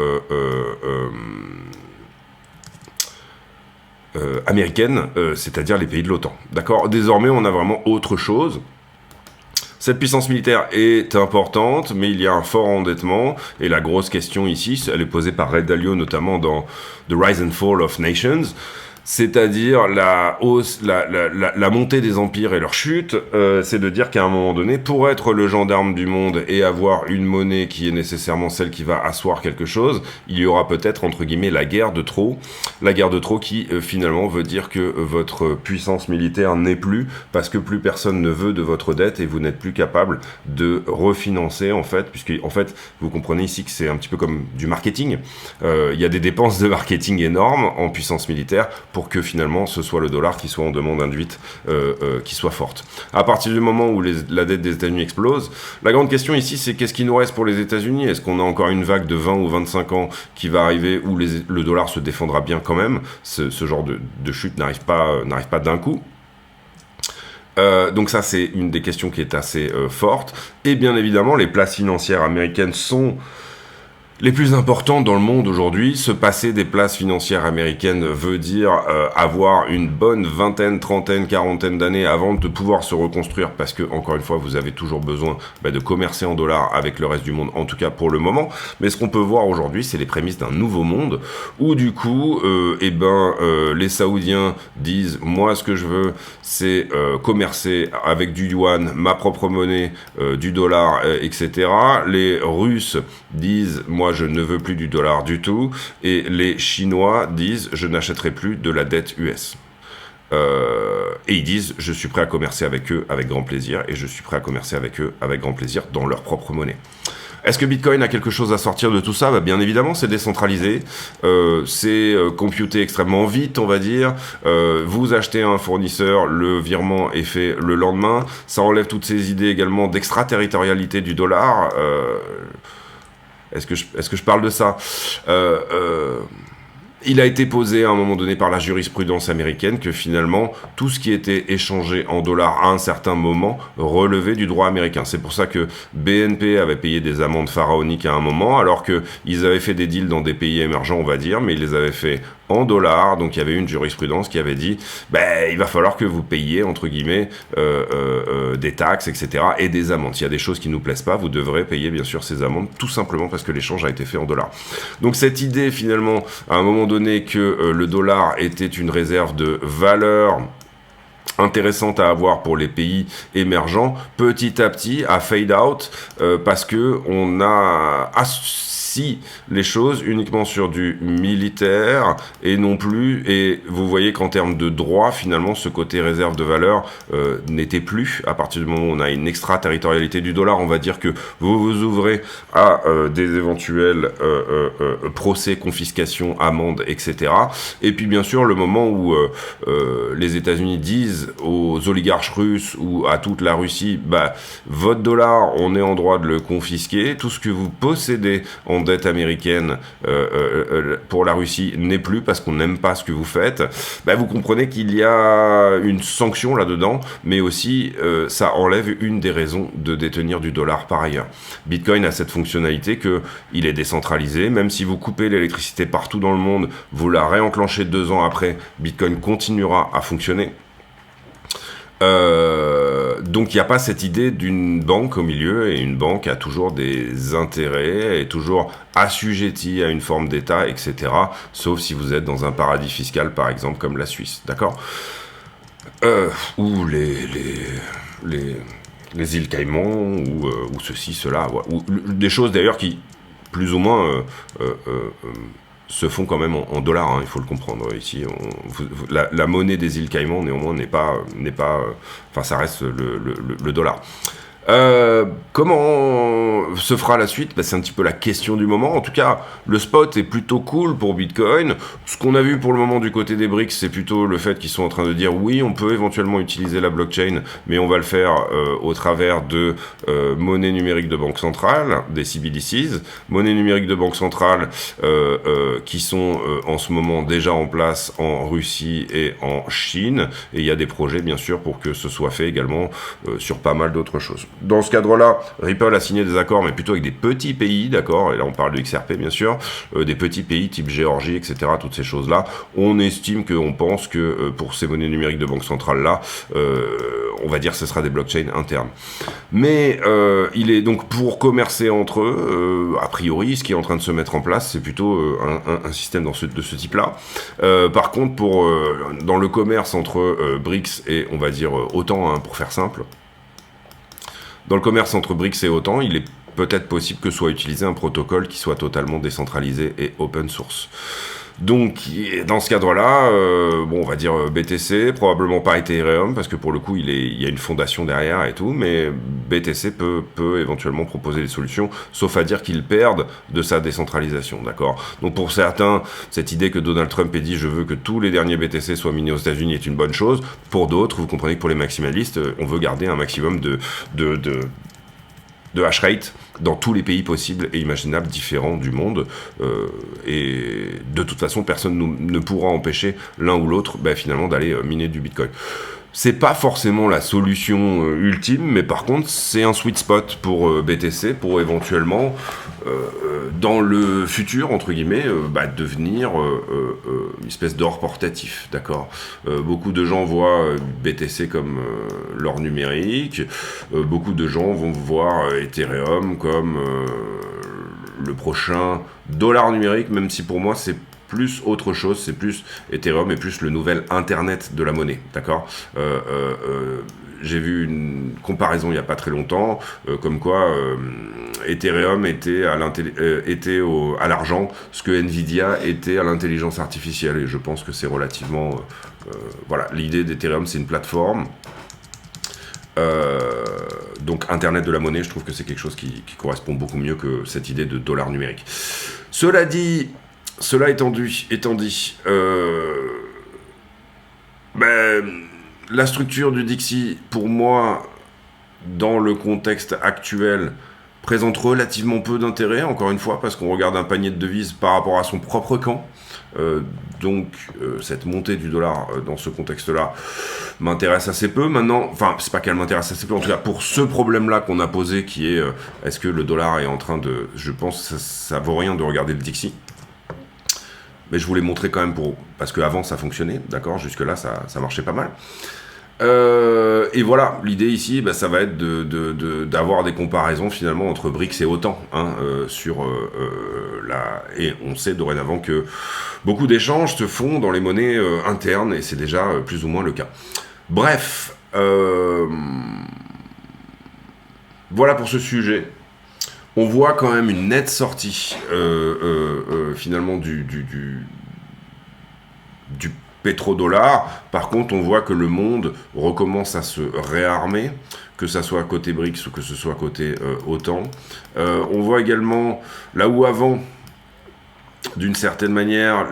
américaine, c'est-à-dire les pays de l'OTAN. D'accord ? Désormais, on a vraiment autre chose. Cette puissance militaire est importante, mais il y a un fort endettement, et la grosse question ici, elle est posée par Ray Dalio notamment dans The Rise and Fall of Nations, c'est-à-dire la montée des empires et leur chute, c'est de dire qu'à un moment donné, pour être le gendarme du monde et avoir une monnaie qui est nécessairement celle qui va asseoir quelque chose, il y aura peut-être, entre guillemets, la guerre de trop qui finalement veut dire que votre puissance militaire n'est plus, parce que plus personne ne veut de votre dette et vous n'êtes plus capable de refinancer, en fait, puisque, en fait, vous comprenez ici que c'est un petit peu comme du marketing. Il y a des dépenses de marketing énormes en puissance militaire, pour que finalement ce soit le dollar qui soit en demande induite, qui soit forte. À partir du moment où la dette des États-Unis explose, la grande question ici, c'est qu'est-ce qui nous reste pour les États-Unis? Est-ce qu'on a encore une vague de 20 ou 25 ans qui va arriver où le dollar se défendra bien quand même? Ce genre de chute n'arrive pas d'un coup. Donc ça, c'est une des questions qui est assez forte. Et bien évidemment, les places financières américaines sont les plus importants dans le monde aujourd'hui. Se passer des places financières américaines veut dire avoir une bonne vingtaine, trentaine, quarantaine d'années avant de pouvoir se reconstruire, parce que, encore une fois, vous avez toujours besoin de commercer en dollars avec le reste du monde, en tout cas pour le moment. Mais ce qu'on peut voir aujourd'hui, c'est les prémices d'un nouveau monde, où du coup, les Saoudiens disent, moi ce que je veux, c'est commercer avec du yuan, ma propre monnaie, du dollar, etc. Les Russes disent, moi je ne veux plus du dollar du tout, et les Chinois disent je n'achèterai plus de la dette US. Et ils disent je suis prêt à commercer avec eux avec grand plaisir, et je suis prêt à commercer avec eux avec grand plaisir dans leur propre monnaie. Est-ce que Bitcoin a quelque chose à sortir de tout ça? Bien évidemment, c'est décentralisé, c'est computé extrêmement vite, on va dire. Vous achetez un fournisseur, le virement est fait le lendemain. Ça enlève toutes ces idées également d'extraterritorialité du dollar. Est-ce que je parle de ça? Il a été posé à un moment donné par la jurisprudence américaine que finalement, tout ce qui était échangé en dollars à un certain moment relevait du droit américain. C'est pour ça que BNP avait payé des amendes pharaoniques à un moment, alors qu'ils avaient fait des deals dans des pays émergents, on va dire, mais ils les avaient fait en dollars. Donc il y avait une jurisprudence qui avait dit il va falloir que vous payiez, entre guillemets, des taxes, etc. et des amendes. S'il y a des choses qui ne nous plaisent pas, vous devrez payer bien sûr ces amendes, tout simplement parce que l'échange a été fait en dollars. Donc cette idée finalement, à un moment donné, que le dollar était une réserve de valeur intéressante à avoir pour les pays émergents, petit à petit a fade out, parce que on a les choses uniquement sur du militaire et non plus, et vous voyez qu'en termes de droit, finalement, ce côté réserve de valeur n'était plus. À partir du moment où on a une extraterritorialité du dollar, on va dire que vous vous ouvrez à des éventuels procès, confiscations, amendes, etc. Et puis bien sûr, le moment où les États-Unis disent aux oligarches russes ou à toute la Russie, votre dollar, on est en droit de le confisquer, tout ce que vous possédez en dette américaine pour la Russie n'est plus, parce qu'on n'aime pas ce que vous faites, vous comprenez qu'il y a une sanction là-dedans, mais aussi ça enlève une des raisons de détenir du dollar par ailleurs. Bitcoin a cette fonctionnalité qu'il est décentralisé, même si vous coupez l'électricité partout dans le monde, vous la réenclenchez 2 ans après, Bitcoin continuera à fonctionner. Donc il n'y a pas cette idée d'une banque au milieu, et une banque a toujours des intérêts, est toujours assujettie à une forme d'État, etc. Sauf si vous êtes dans un paradis fiscal, par exemple, comme la Suisse, d'accord? Ou les îles Caïmans, ou ceci, cela, ou des choses d'ailleurs qui, plus ou moins, se font quand même en dollars, il faut le comprendre. Ici, la monnaie des îles Caïmans, néanmoins, n'est pas, ça reste le dollar. Comment se fera la suite? C'est un petit peu la question du moment. En tout cas, le spot est plutôt cool pour Bitcoin. Ce qu'on a vu pour le moment du côté des BRICS, c'est plutôt le fait qu'ils sont en train de dire oui, on peut éventuellement utiliser la blockchain, mais on va le faire au travers de monnaie numérique de banque centrale, des CBDCs, monnaie numérique de banque centrale qui sont en ce moment déjà en place en Russie et en Chine. Et il y a des projets, bien sûr, pour que ce soit fait également sur pas mal d'autres choses. dans ce cadre-là, Ripple a signé des accords, mais plutôt avec des petits pays, d'accord, et là on parle de XRP bien sûr, des petits pays type Géorgie, etc., toutes ces choses-là. On estime on pense que pour ces monnaies numériques de banque centrale-là, on va dire que ce sera des blockchains internes. Mais il est donc pour commercer entre eux, a priori, ce qui est en train de se mettre en place, c'est plutôt un système de ce type-là. Par contre, dans le commerce entre BRICS et, on va dire, OTAN, hein, pour faire simple, dans le commerce entre BRICS et OTAN, il est peut-être possible que soit utilisé un protocole qui soit totalement décentralisé et open source. Donc, dans ce cadre-là, on va dire BTC, probablement pas Ethereum, parce que pour le coup, il y a une fondation derrière et tout, mais BTC peut éventuellement proposer des solutions, sauf à dire qu'il perde de sa décentralisation, d'accord? Donc pour certains, cette idée que Donald Trump ait dit « je veux que tous les derniers BTC soient minés aux États-Unis » est une bonne chose. Pour d'autres, vous comprenez que pour les maximalistes, on veut garder un maximum de hash rate dans tous les pays possibles et imaginables différents du monde, et de toute façon personne ne pourra empêcher l'un ou l'autre finalement d'aller miner du Bitcoin. C'est pas forcément la solution ultime, mais par contre c'est un sweet spot pour BTC pour éventuellement dans le futur entre guillemets devenir une espèce d'or portatif, d'accord. Beaucoup de gens voient BTC comme l'or numérique, beaucoup de gens vont voir Ethereum comme le prochain dollar numérique, même si pour moi c'est plus autre chose, c'est plus Ethereum et plus le nouvel internet de la monnaie, d'accord. J'ai vu une comparaison il n'y a pas très longtemps, comme quoi Ethereum était à l'argent, ce que Nvidia était à l'intelligence artificielle, et je pense que c'est relativement... voilà, l'idée d'Ethereum, c'est une plateforme. Donc internet de la monnaie, je trouve que c'est quelque chose qui correspond beaucoup mieux que cette idée de dollar numérique. Cela étant dit, la structure du Dixie, pour moi, dans le contexte actuel, présente relativement peu d'intérêt, encore une fois, parce qu'on regarde un panier de devises par rapport à son propre camp. Donc cette montée du dollar dans ce contexte-là m'intéresse assez peu. Maintenant, enfin, c'est pas qu'elle m'intéresse assez peu, en tout cas pour ce problème-là qu'on a posé, qui est est-ce que le dollar est en train de... Je pense que ça vaut rien de regarder le Dixie. Mais je vous l'ai montré quand même parce qu'avant ça fonctionnait, d'accord, jusque-là ça marchait pas mal. Et voilà, l'idée ici, ça va être d'avoir des comparaisons finalement entre BRICS et OTAN, hein, et on sait dorénavant que beaucoup d'échanges se font dans les monnaies internes, et c'est déjà plus ou moins le cas. Bref, voilà pour ce sujet. On voit quand même une nette sortie finalement du pétrodollar. Par contre, on voit que le monde recommence à se réarmer, que ça soit côté BRICS ou que ce soit côté OTAN. On voit également, là où avant, d'une certaine manière,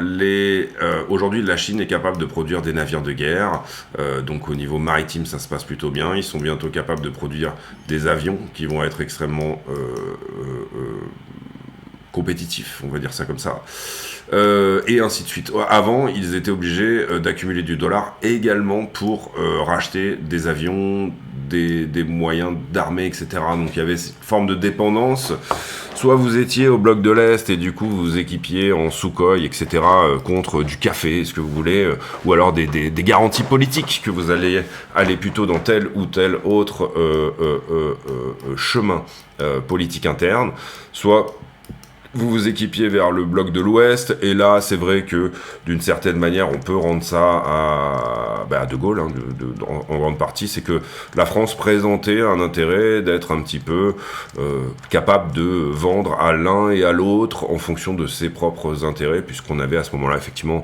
aujourd'hui la Chine est capable de produire des navires de guerre, donc au niveau maritime ça se passe plutôt bien. Ils sont bientôt capables de produire des avions qui vont être extrêmement compétitifs, on va dire ça comme ça, et ainsi de suite. Avant, ils étaient obligés d'accumuler du dollar également pour racheter des avions, des moyens d'armée, etc. Donc il y avait cette forme de dépendance. Soit vous étiez au bloc de l'Est et du coup vous vous équipiez en Sukhoi, etc. Contre du café, ce que vous voulez, ou alors des garanties politiques que vous allez aller plutôt dans tel ou tel autre chemin politique interne, soit vous vous équipiez vers le bloc de l'Ouest, et là, c'est vrai que, d'une certaine manière, on peut rendre ça à De Gaulle, hein, en grande partie, c'est que la France présentait un intérêt d'être un petit peu capable de vendre à l'un et à l'autre en fonction de ses propres intérêts, puisqu'on avait à ce moment-là, effectivement,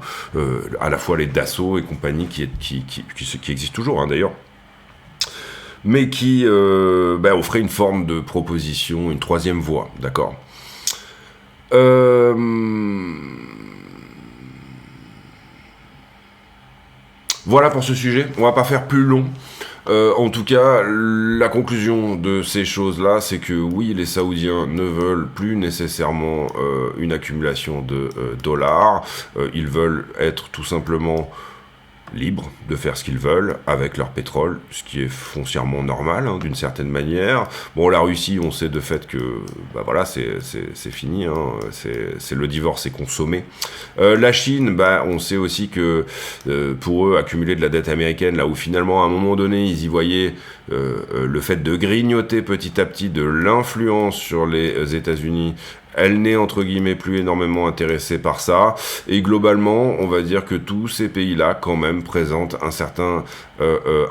à la fois les Dassault et compagnie qui existent toujours, hein, d'ailleurs, mais qui offraient une forme de proposition, une troisième voie, d'accord. Voilà pour ce sujet, on va pas faire plus long. En tout cas, la conclusion de ces choses-là, c'est que oui, les Saoudiens ne veulent plus nécessairement une accumulation de dollars. Ils veulent être tout simplement libres de faire ce qu'ils veulent avec leur pétrole, ce qui est foncièrement normal, hein, d'une certaine manière. Bon, la Russie, on sait de fait que, bah voilà, c'est fini, hein, c'est le divorce est consommé. La Chine, bah, on sait aussi que pour eux, accumuler de la dette américaine, là où finalement, à un moment donné, ils y voyaient le fait de grignoter petit à petit de l'influence sur les États-Unis, elle n'est entre guillemets plus énormément intéressée par ça, et globalement on va dire que tous ces pays-là quand même présentent un certain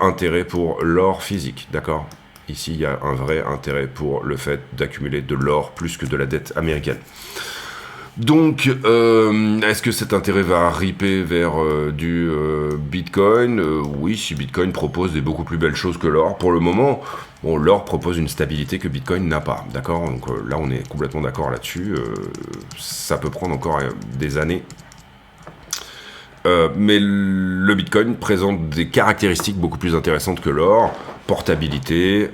intérêt pour l'or physique, d'accord ? Ici il y a un vrai intérêt pour le fait d'accumuler de l'or plus que de la dette américaine. Donc, est-ce que cet intérêt va ripper vers du Bitcoin ? Oui, si Bitcoin propose des beaucoup plus belles choses que l'or. Pour le moment, bon, l'or propose une stabilité que Bitcoin n'a pas, d'accord ? Donc là, on est complètement d'accord là-dessus. Ça peut prendre encore des années. Mais le Bitcoin présente des caractéristiques beaucoup plus intéressantes que l'or. Portabilité,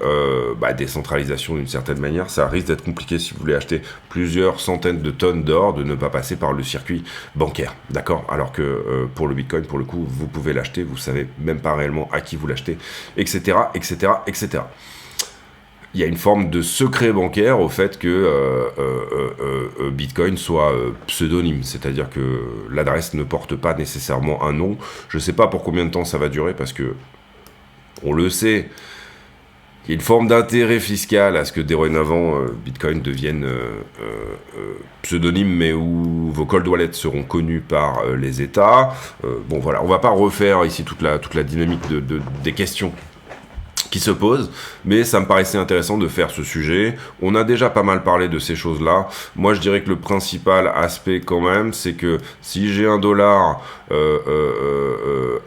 décentralisation d'une certaine manière. Ça risque d'être compliqué si vous voulez acheter plusieurs centaines de tonnes d'or, de ne pas passer par le circuit bancaire, d'accord ? Alors que pour le Bitcoin, pour le coup, vous pouvez l'acheter, vous savez même pas réellement à qui vous l'achetez, etc., etc., etc. Il y a une forme de secret bancaire au fait que Bitcoin soit pseudonyme, c'est-à-dire que l'adresse ne porte pas nécessairement un nom. Je ne sais pas pour combien de temps ça va durer, parce que, on le sait, il y a une forme d'intérêt fiscal à ce que dorénavant Bitcoin devienne pseudonyme, mais où vos cold wallets seront connus par les États. Bon voilà, on ne va pas refaire ici toute la dynamique des questions qui se pose, mais ça me paraissait intéressant de faire ce sujet. On a déjà pas mal parlé de ces choses-là. Moi, je dirais que le principal aspect quand même, c'est que si j'ai un dollar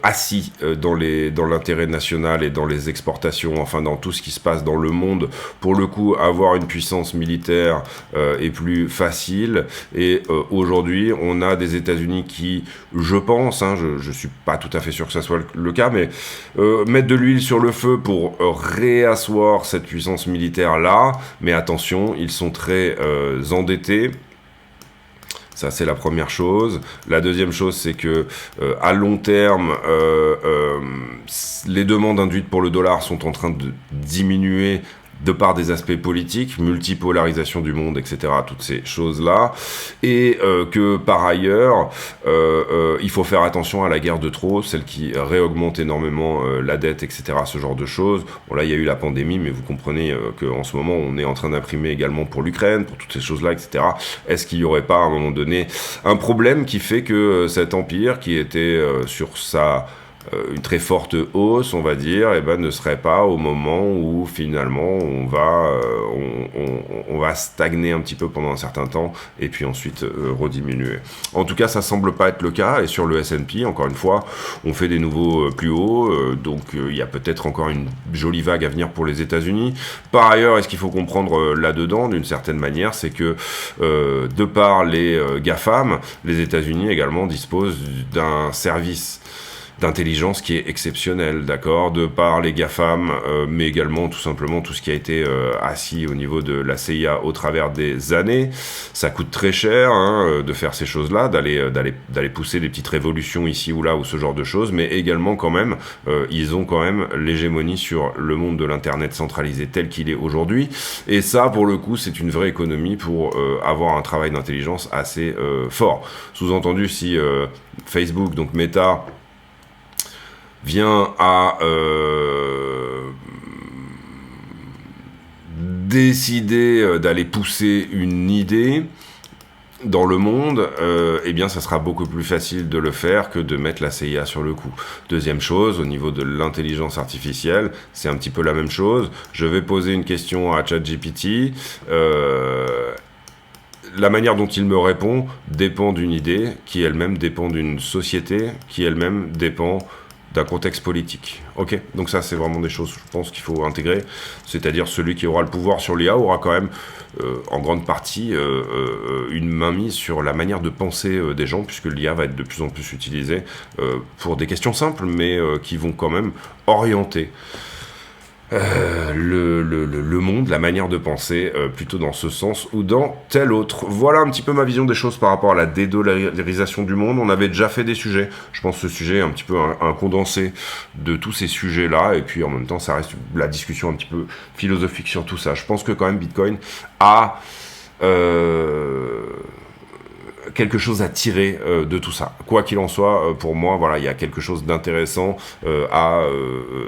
assis dans l'intérêt national et dans les exportations, enfin dans tout ce qui se passe dans le monde, pour le coup, avoir une puissance militaire est plus facile. Et aujourd'hui, on a des États-Unis qui, je pense, hein, je suis pas tout à fait sûr que ça soit le cas, mais mettent de l'huile sur le feu pour réasseoir cette puissance militaire-là, mais attention, ils sont très endettés. Ça, c'est la première chose. La deuxième chose, c'est que à long terme, les demandes induites pour le dollar sont en train de diminuer de par des aspects politiques, multipolarisation du monde, etc., toutes ces choses-là, et que par ailleurs, il faut faire attention à la guerre de trop, celle qui réaugmente énormément la dette, etc., ce genre de choses. Bon, là, il y a eu la pandémie, mais vous comprenez qu'en ce moment, on est en train d'imprimer également pour l'Ukraine, pour toutes ces choses-là, etc. Est-ce qu'il n'y aurait pas, à un moment donné, un problème qui fait que cet empire, qui était sur une très forte hausse, on va dire, ne serait pas au moment où finalement on va stagner un petit peu pendant un certain temps et puis ensuite rediminuer. En tout cas, ça semble pas être le cas, et sur le S&P, encore une fois, on fait des nouveaux plus hauts, donc il y a peut-être encore une jolie vague à venir pour les États-Unis. Par ailleurs, est-ce qu'il faut comprendre là-dedans, d'une certaine manière, c'est que de par les GAFAM, les États-Unis également disposent d'un service d'intelligence qui est exceptionnel, d'accord, de par les GAFAM, mais également tout simplement tout ce qui a été assis au niveau de la CIA au travers des années. Ça coûte très cher de faire ces choses-là, d'aller pousser des petites révolutions ici ou là, ou ce genre de choses, mais également quand même, ils ont quand même l'hégémonie sur le monde de l'Internet centralisé tel qu'il est aujourd'hui, et ça, pour le coup, c'est une vraie économie pour avoir un travail d'intelligence assez fort. Sous-entendu, si Facebook, donc Meta, vient à décider d'aller pousser une idée dans le monde, ça sera beaucoup plus facile de le faire que de mettre la CIA sur le coup. Deuxième chose, au niveau de l'intelligence artificielle, c'est un petit peu la même chose. Je vais poser une question à ChatGPT. La manière dont il me répond dépend d'une idée, qui elle-même dépend d'une société, qui elle-même dépend d'un contexte politique. Ok, donc ça, c'est vraiment des choses, je pense, qu'il faut intégrer. C'est-à-dire, celui qui aura le pouvoir sur l'IA aura quand même, en grande partie, une mainmise sur la manière de penser des gens, puisque l'IA va être de plus en plus utilisée pour des questions simples, mais qui vont quand même orienter le monde, la manière de penser, plutôt dans ce sens ou dans tel autre. Voilà un petit peu ma vision des choses par rapport à la dédollarisation du monde. On avait déjà fait des sujets. Je pense que ce sujet est un petit peu un condensé de tous ces sujets-là. Et puis en même temps, ça reste la discussion un petit peu philosophique sur tout ça. Je pense que quand même Bitcoin a... quelque chose à tirer de tout ça. Quoi qu'il en soit, pour moi, voilà, il y a quelque chose d'intéressant à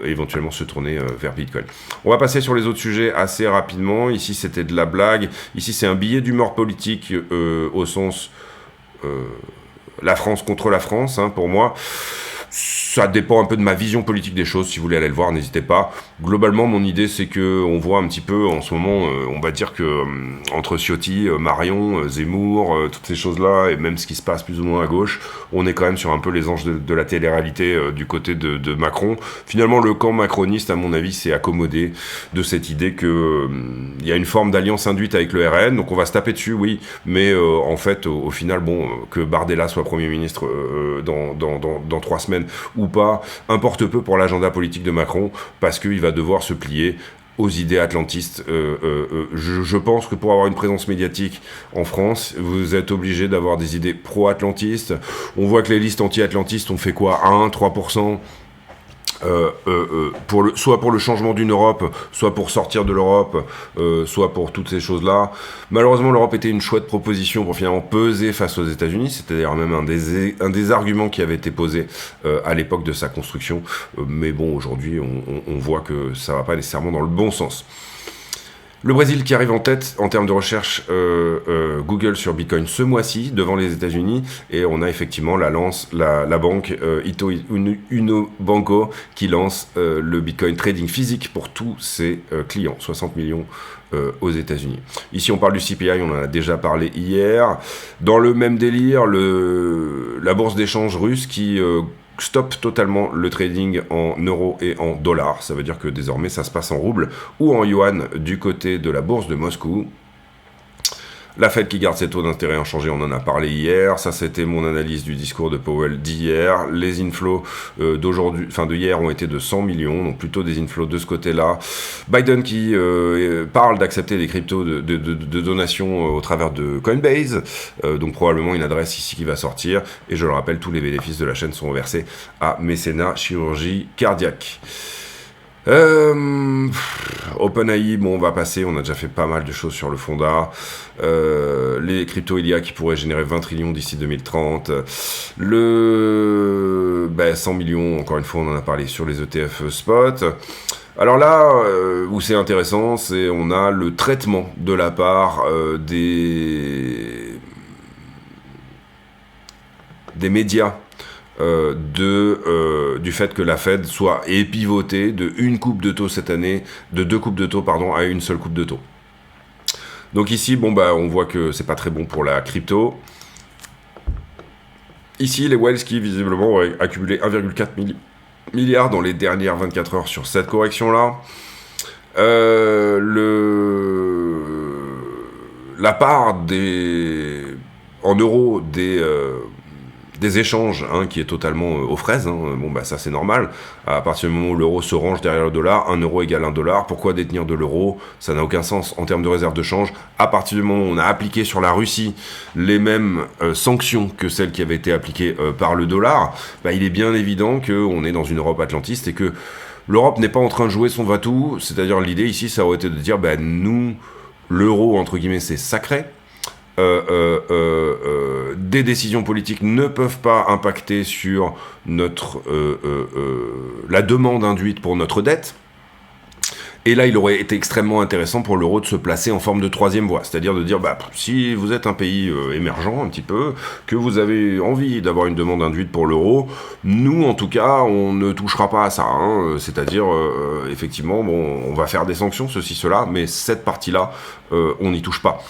éventuellement se tourner vers Bitcoin. On va passer sur les autres sujets assez rapidement. Ici, c'était de la blague. Ici, c'est un billet d'humeur politique au sens la France contre la France, hein, pour moi. Ça dépend un peu de ma vision politique des choses. Si vous voulez aller le voir, n'hésitez pas. Globalement, mon idée, c'est que on voit un petit peu en ce moment, on va dire que entre Ciotti, Marion, Zemmour, toutes ces choses-là, et même ce qui se passe plus ou moins à gauche, on est quand même sur un peu les anges de la télé-réalité du côté de Macron. Finalement, le camp macroniste, à mon avis, s'est accommodé de cette idée que il y a une forme d'alliance induite avec le RN, donc on va se taper dessus, oui, mais en fait, au final, bon, que Bardella soit Premier ministre dans 3 semaines ou pas, importe peu pour l'agenda politique de Macron, parce qu'il va devoir se plier aux idées atlantistes. Je pense que pour avoir une présence médiatique en France, vous êtes obligé d'avoir des idées pro-atlantistes. On voit que les listes anti-atlantistes ont fait quoi, 1-3% soit pour le changement d'une Europe, soit pour sortir de l'Europe, soit pour toutes ces choses-là. Malheureusement, l'Europe était une chouette proposition pour finalement peser face aux États-Unis. C'était d'ailleurs même un des arguments qui avait été posé à l'époque de sa construction. Mais bon, aujourd'hui, on voit que ça va pas nécessairement dans le bon sens. Le Brésil qui arrive en tête en termes de recherche Google sur Bitcoin ce mois-ci, devant les États-Unis, et on a effectivement la banque Ito Uno Banco qui lance le Bitcoin trading physique pour tous ses clients, 60 millions aux États-Unis. Ici, on parle du CPI, on en a déjà parlé hier. Dans le même délire, la bourse d'échange russe qui stoppe totalement le trading en euros et en dollars. Ça veut dire que désormais, ça se passe en roubles ou en yuan du côté de la bourse de Moscou. La Fed qui garde ses taux d'intérêt inchangés, on en a parlé hier. Ça, c'était mon analyse du discours de Powell d'hier. Les inflows de hier ont été de 100 millions, donc plutôt des inflows de ce côté-là. Biden qui parle d'accepter des cryptos de donations au travers de Coinbase, donc probablement une adresse ici qui va sortir. Et je le rappelle, tous les bénéfices de la chaîne sont versés à Mécénat Chirurgie Cardiaque. OpenAI, bon, on va passer, on a déjà fait pas mal de choses sur le Fonda. Les cryptos IA qui pourraient générer 20 trillions d'ici 2030. 100 millions, encore une fois, on en a parlé sur les ETF spot. Alors là, où c'est intéressant, c'est on a le traitement de la part des médias. Du fait que la Fed ait pivoté de une coupe de taux cette année, de 2 coupes de taux, pardon, à une seule coupe de taux. Donc ici, on voit que c'est pas très bon pour la crypto. Ici, les whales qui, visiblement, ont accumulé 1,4 milliard dans les dernières 24 heures sur cette correction-là. La part en euros des échanges, qui est totalement aux fraises, ça c'est normal. À partir du moment où l'euro se range derrière le dollar, 1 euro égale 1 dollar. Pourquoi détenir de l'euro? Ça n'a aucun sens en termes de réserve de change. À partir du moment où on a appliqué sur la Russie les mêmes sanctions que celles qui avaient été appliquées par le dollar, il est bien évident qu'on est dans une Europe atlantiste et que l'Europe n'est pas en train de jouer son va-tout. C'est-à-dire l'idée ici, ça aurait été de dire, nous, l'euro, entre guillemets, c'est sacré. Des décisions politiques ne peuvent pas impacter sur la demande induite pour notre dette. Et là, il aurait été extrêmement intéressant pour l'euro de se placer en forme de troisième voie. C'est-à-dire de dire, si vous êtes un pays émergent un petit peu, que vous avez envie d'avoir une demande induite pour l'euro, nous, en tout cas, on ne touchera pas à ça. C'est-à-dire, effectivement, on va faire des sanctions, ceci, cela, mais cette partie-là, on n'y touche pas.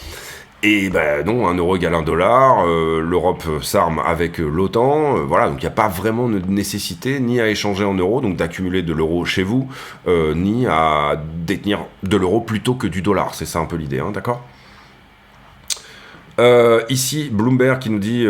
Et non, 1 euro égale 1 dollar, l'Europe s'arme avec l'OTAN, voilà, donc il n'y a pas vraiment de nécessité ni à échanger en euros, donc d'accumuler de l'euro chez vous, ni à détenir de l'euro plutôt que du dollar, c'est ça un peu l'idée, d'accord ? Ici, Bloomberg qui nous dit,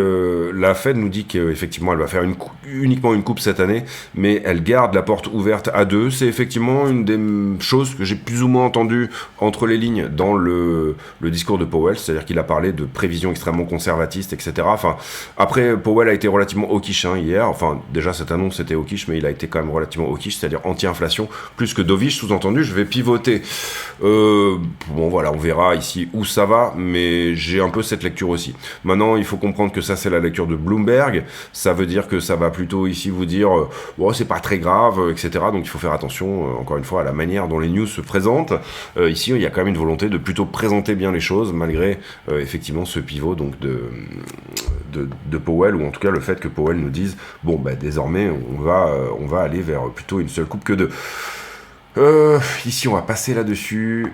la Fed nous dit qu'effectivement elle va faire uniquement une coupe cette année, mais elle garde la porte ouverte à 2. C'est effectivement une des choses que j'ai plus ou moins entendues entre les lignes dans le discours de Powell, c'est-à-dire qu'il a parlé de prévisions extrêmement conservatistes, etc. Enfin, après, Powell a été relativement hawkish hier. Enfin, déjà cette annonce était hawkish, mais il a été quand même relativement hawkish, c'est-à-dire anti-inflation, plus que dovish, sous-entendu. Je vais pivoter. Bon, voilà, on verra ici où ça va, mais j'ai un peu cette lecture aussi. Maintenant, il faut comprendre que ça, c'est la lecture de Bloomberg. Ça veut dire que ça va plutôt ici vous dire oh, c'est pas très grave, etc. Donc il faut faire attention, encore une fois, à la manière dont les news se présentent. Ici, il y a quand même une volonté de plutôt présenter bien les choses, malgré effectivement ce pivot donc de Powell, ou en tout cas le fait que Powell nous dise bon, bah, désormais, on va aller vers plutôt une seule coupe que deux. Ici, on va passer là-dessus.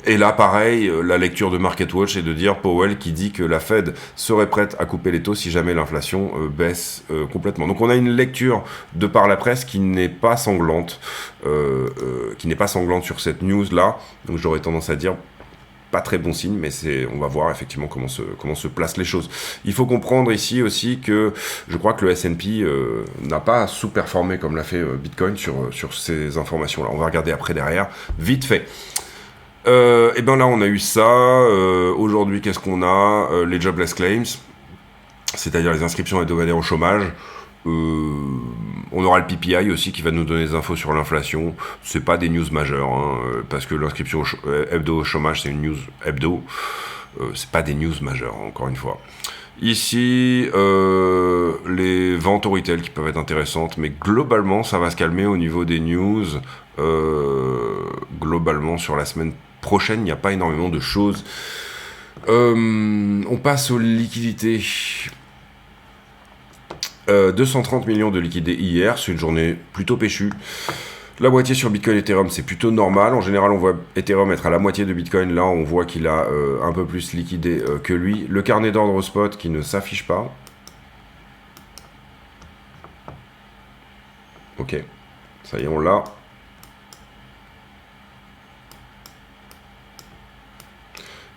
Et là, pareil, la lecture de Market Watch est de dire Powell qui dit que la Fed serait prête à couper les taux si jamais l'inflation baisse complètement. Donc on a une lecture de par la presse qui n'est pas sanglante, sur cette news-là. Donc j'aurais tendance à dire pas très bon signe, mais on va voir effectivement comment se placent les choses. Il faut comprendre ici aussi que je crois que le S&P n'a pas sous-performé comme l'a fait Bitcoin sur ces informations-là. On va regarder après derrière, vite fait. Et bien là, on a eu ça. Aujourd'hui, qu'est-ce qu'on a les jobless claims, c'est-à-dire les inscriptions hebdomadaires au chômage. On aura le PPI aussi qui va nous donner des infos sur l'inflation. C'est pas des news majeures, hein, parce que l'inscription hebdo au chômage, c'est une news hebdo. C'est pas des news majeures, encore une fois. Ici, les ventes au retail qui peuvent être intéressantes, mais globalement, ça va se calmer au niveau des news. Globalement, sur la semaine prochaine, il n'y a pas énormément de choses. On passe aux liquidités. 230 millions de liquidés hier, c'est une journée plutôt péchue. La moitié sur Bitcoin et Ethereum, c'est plutôt normal. En général, on voit Ethereum être à la moitié de Bitcoin. Là, on voit qu'il a un peu plus liquidé que lui. Le carnet d'ordre spot qui ne s'affiche pas. Ok, ça y est, on l'a.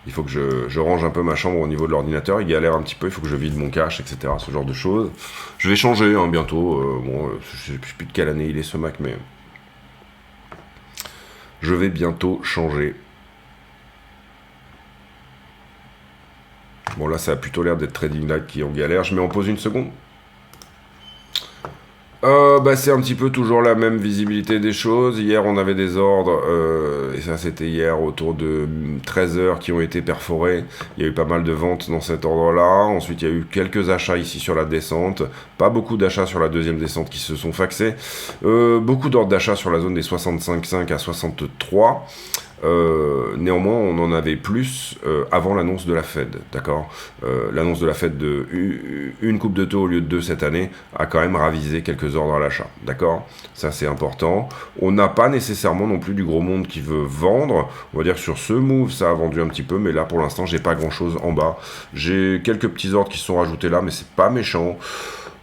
Il faut que je range un peu ma chambre au niveau de l'ordinateur. Il galère un petit peu, il faut que je vide mon cache, etc. Ce genre de choses. Je vais changer bientôt. Je ne sais plus de quelle année il est ce Mac, mais je vais bientôt changer. Bon, là, ça a plutôt l'air d'être Trading Light qui est en galère. Je mets en pause une seconde. C'est un petit peu toujours la même visibilité des choses. Hier, on avait des ordres, et ça c'était hier, autour de 13 heures qui ont été perforés. Il y a eu pas mal de ventes dans cet ordre-là. Ensuite, il y a eu quelques achats ici sur la descente. Pas beaucoup d'achats sur la deuxième descente qui se sont faxés. Beaucoup d'ordres d'achat sur la zone des 65,5 à 63. Néanmoins, on en avait plus avant l'annonce de la Fed, d'accord. L'annonce de la Fed de une coupe de taux au lieu de 2 cette année a quand même ravisé quelques ordres à l'achat, d'accord. Ça, c'est important. On n'a pas nécessairement non plus du gros monde qui veut vendre. On va dire que sur ce move, ça a vendu un petit peu, mais là, pour l'instant, j'ai pas grand-chose en bas. J'ai quelques petits ordres qui se sont rajoutés là, mais c'est pas méchant.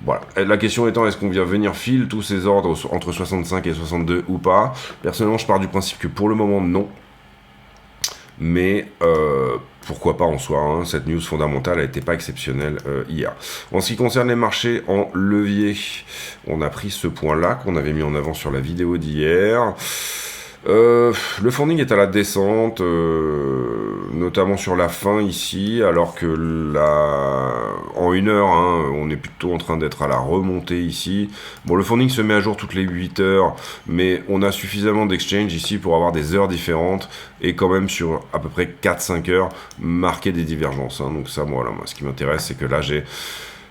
Voilà. La question étant, est-ce qu'on vient venir filer tous ces ordres entre 65 et 62 ou pas? Personnellement, je pars du principe que pour le moment, non. Mais pourquoi pas en soi, hein, cette news fondamentale n'était pas exceptionnelle hier. En ce qui concerne les marchés en levier, on a pris ce point-là qu'on avait mis en avant sur la vidéo d'hier. Le funding est à la descente, notamment sur la fin ici, alors que en 1 heure, hein, on est plutôt en train d'être à la remontée ici. Bon, le funding se met à jour toutes les 8 heures, mais on a suffisamment d'exchange ici pour avoir des heures différentes, et quand même sur à peu près 4-5 heures, marquer des divergences. Hein. Donc ça, voilà, moi, ce qui m'intéresse, c'est que là, j'ai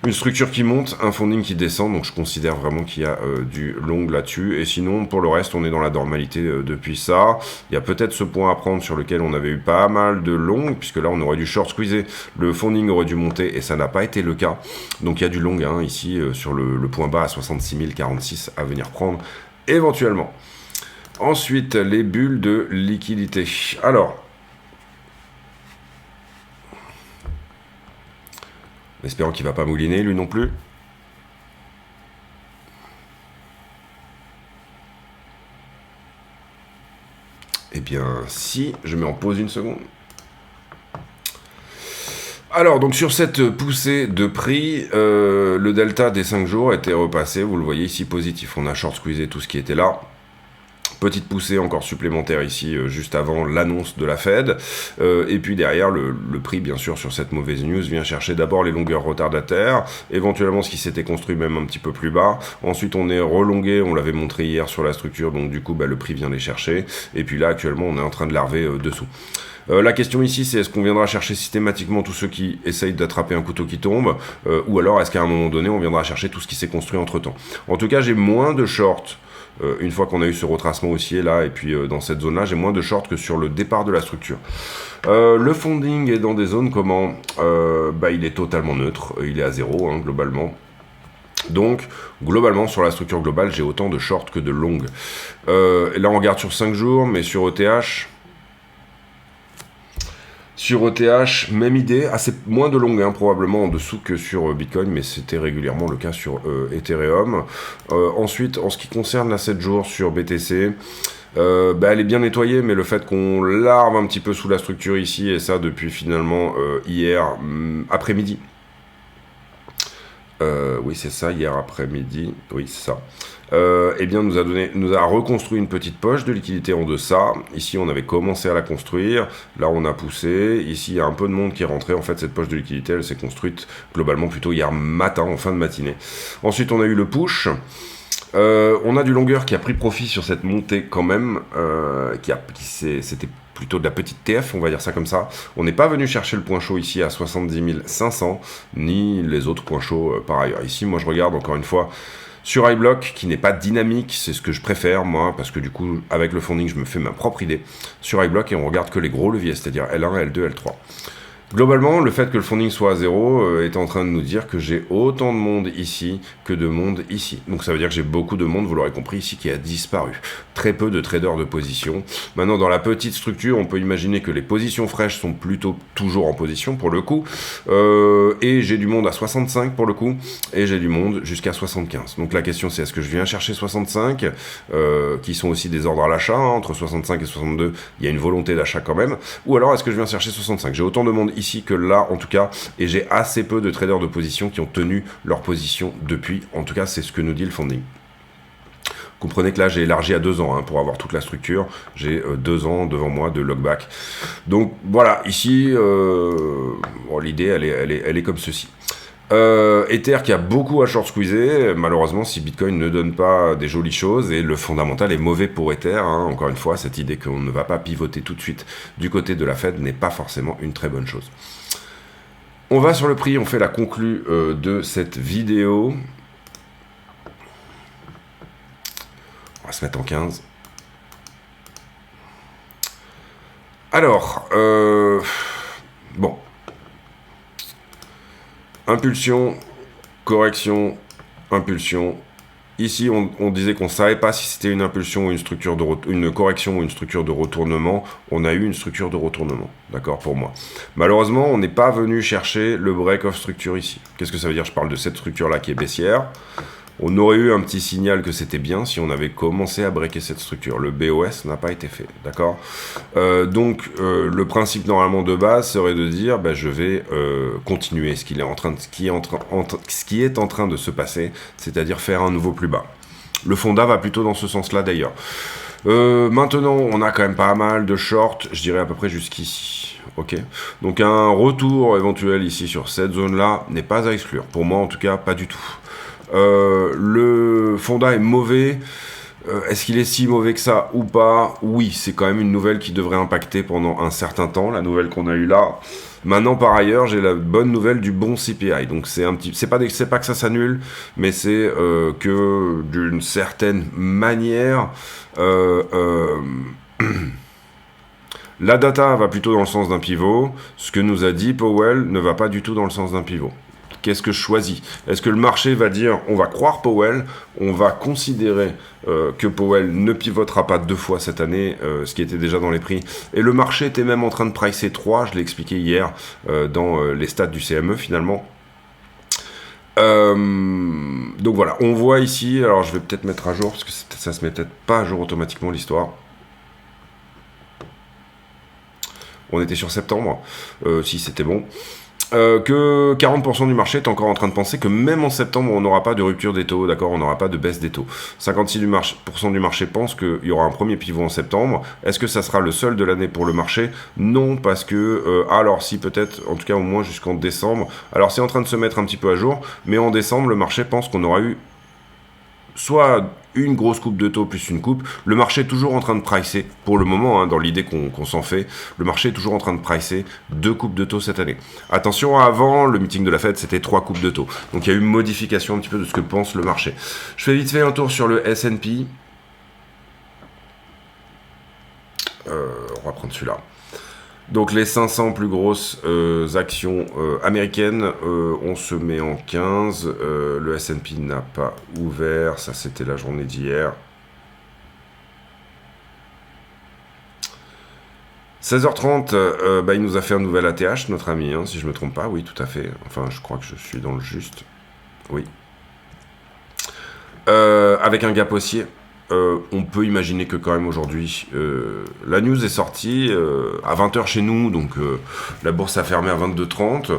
une structure qui monte, un funding qui descend, donc je considère vraiment qu'il y a du long là-dessus. Et sinon, pour le reste, on est dans la normalité depuis ça. Il y a peut-être ce point à prendre sur lequel on avait eu pas mal de long, puisque là, on aurait dû short squeezer, le funding aurait dû monter, et ça n'a pas été le cas. Donc il y a du long hein, ici, sur le point bas à 66 046 à venir prendre, éventuellement. Ensuite, les bulles de liquidité. Alors, espérant qu'il ne va pas mouliner, lui non plus. Eh bien, si, je mets en pause une seconde. Alors, donc sur cette poussée de prix, le delta des 5 jours était repassé, vous le voyez ici, positif. On a short squeezé tout ce qui était là. Petite poussée encore supplémentaire ici, juste avant l'annonce de la Fed. Et puis derrière, le prix, bien sûr, sur cette mauvaise news, vient chercher d'abord les longueurs retardataires, éventuellement ce qui s'était construit même un petit peu plus bas. Ensuite, on est relongué, on l'avait montré hier sur la structure, donc du coup, le prix vient les chercher. Et puis là, actuellement, on est en train de larver dessous. La question ici, c'est est-ce qu'on viendra chercher systématiquement tous ceux qui essayent d'attraper un couteau qui tombe, ou alors est-ce qu'à un moment donné, on viendra chercher tout ce qui s'est construit entre-temps. En tout cas, j'ai moins de shorts. Une fois qu'on a eu ce retracement haussier là, et puis dans cette zone-là, j'ai moins de short que sur le départ de la structure. Le funding est dans des zones comment il est totalement neutre, il est à 0 globalement. Donc, globalement, sur la structure globale, j'ai autant de short que de long. Là, on regarde sur 5 jours, mais sur ETH... Sur ETH, même idée, assez moins de longue, probablement en dessous que sur Bitcoin, mais c'était régulièrement le cas sur Ethereum. Ensuite, en ce qui concerne la 7 jours sur BTC, elle est bien nettoyée, mais le fait qu'on larve un petit peu sous la structure ici, et ça depuis finalement hier après-midi. Oui, c'est ça, hier après-midi, oui, c'est ça. Nous a reconstruit une petite poche de liquidité en deçà. Ici, on avait commencé à la construire. Là, on a poussé. Ici, il y a un peu de monde qui est rentré. En fait, cette poche de liquidité, elle s'est construite globalement plutôt hier matin, en fin de matinée. Ensuite, on a eu le push. On a du longueur qui a pris profit sur cette montée quand même, c'était plutôt de la petite TF, on va dire ça comme ça. On n'est pas venu chercher le point chaud ici à 70 500, ni les autres points chauds par ailleurs. Ici, moi, je regarde encore une fois sur iBlock, qui n'est pas dynamique, c'est ce que je préfère, moi, parce que du coup, avec le funding, je me fais ma propre idée. Sur iBlock, et on regarde que les gros leviers, c'est-à-dire L1, L2, L3. Globalement, le fait que le funding soit à 0 est en train de nous dire que j'ai autant de monde ici que de monde ici. Donc ça veut dire que j'ai beaucoup de monde, vous l'aurez compris ici, qui a disparu. Très peu de traders de position. Maintenant, dans la petite structure, on peut imaginer que les positions fraîches sont plutôt toujours en position pour le coup. Et j'ai du monde à 65 pour le coup. Et j'ai du monde jusqu'à 75. Donc la question c'est est-ce que je viens chercher 65 qui sont aussi des ordres à l'achat, entre 65 et 62, il y a une volonté d'achat quand même. Ou alors est-ce que je viens chercher 65? J'ai autant de monde ici que là en tout cas, et j'ai assez peu de traders de position qui ont tenu leur position depuis, en tout cas c'est ce que nous dit le funding. Comprenez que là j'ai élargi à 2 ans pour avoir toute la structure, j'ai 2 ans devant moi de logback. Donc voilà, ici l'idée elle est comme ceci. Ether qui a beaucoup à short squeezer, malheureusement si Bitcoin ne donne pas des jolies choses, et le fondamental est mauvais pour Ether, encore une fois cette idée qu'on ne va pas pivoter tout de suite du côté de la Fed n'est pas forcément une très bonne chose. On va sur le prix, on fait la conclue de cette vidéo. On va se mettre en 15. Alors, bon. Impulsion, correction, impulsion. Ici, on disait qu'on ne savait pas si c'était une impulsion ou une correction ou une structure de retournement. On a eu une structure de retournement, d'accord, pour moi. Malheureusement, on n'est pas venu chercher le break-off structure ici. Qu'est-ce que ça veut dire? Je parle de cette structure-là qui est baissière. On aurait eu un petit signal que c'était bien si on avait commencé à breaker cette structure. Le BOS n'a pas été fait, d'accord? Donc, le principe normalement de base serait de dire, je vais continuer ce qui est en train de se passer, c'est-à-dire faire un nouveau plus bas. Le Fonda va plutôt dans ce sens-là d'ailleurs. Maintenant, on a quand même pas mal de shorts, je dirais à peu près jusqu'ici. Ok. Donc un retour éventuel ici sur cette zone-là n'est pas à exclure. Pour moi, en tout cas, pas du tout. Le Fonda est mauvais. Est-ce qu'il est si mauvais que ça ou pas? Oui, c'est quand même une nouvelle qui devrait impacter pendant un certain temps, la nouvelle qu'on a eue là. Maintenant, par ailleurs, j'ai la bonne nouvelle du bon CPI. Donc c'est pas que ça s'annule, mais c'est que d'une certaine manière, la data va plutôt dans le sens d'un pivot. Ce que nous a dit Powell ne va pas du tout dans le sens d'un pivot. Qu'est-ce que je choisis? Est-ce que le marché va dire on va croire Powell, on va considérer que Powell ne pivotera pas 2 fois cette année, ce qui était déjà dans les prix, et le marché était même en train de pricer 3, je l'ai expliqué hier dans les stats du CME finalement. Donc voilà, on voit ici, alors je vais peut-être mettre à jour, parce que ça se met peut-être pas à jour automatiquement l'histoire. On était sur septembre, si c'était bon. que 40% du marché est encore en train de penser que même en septembre, on n'aura pas de rupture des taux, d'accord, on n'aura pas de baisse des taux. 56% du marché pense qu'il y aura un premier pivot en septembre. Est-ce que ça sera le seul de l'année pour le marché? Non, parce que, alors si peut-être, en tout cas au moins jusqu'en décembre, alors c'est en train de se mettre un petit peu à jour, mais en décembre, le marché pense qu'on aura eu soit une grosse coupe de taux plus une coupe. Le marché est toujours en train de pricer, pour le moment, hein, dans l'idée qu'on s'en fait, le marché est toujours en train de pricer 2 coupes de taux cette année. Attention, avant, le meeting de la Fed, c'était 3 coupes de taux. Donc il y a eu une modification un petit peu de ce que pense le marché. Je fais vite fait un tour sur le S&P. On va prendre celui-là. Donc les 500 plus grosses actions américaines, on se met en 15. Le S&P n'a pas ouvert, ça c'était la journée d'hier. 16h30, il nous a fait un nouvel ATH, notre ami, hein, si je ne me trompe pas. Oui, tout à fait. Enfin, je crois que je suis dans le juste. Oui. Avec un gap haussier. On peut imaginer que quand même aujourd'hui, la news est sortie à 20h chez nous, donc la bourse a fermé à 22h30.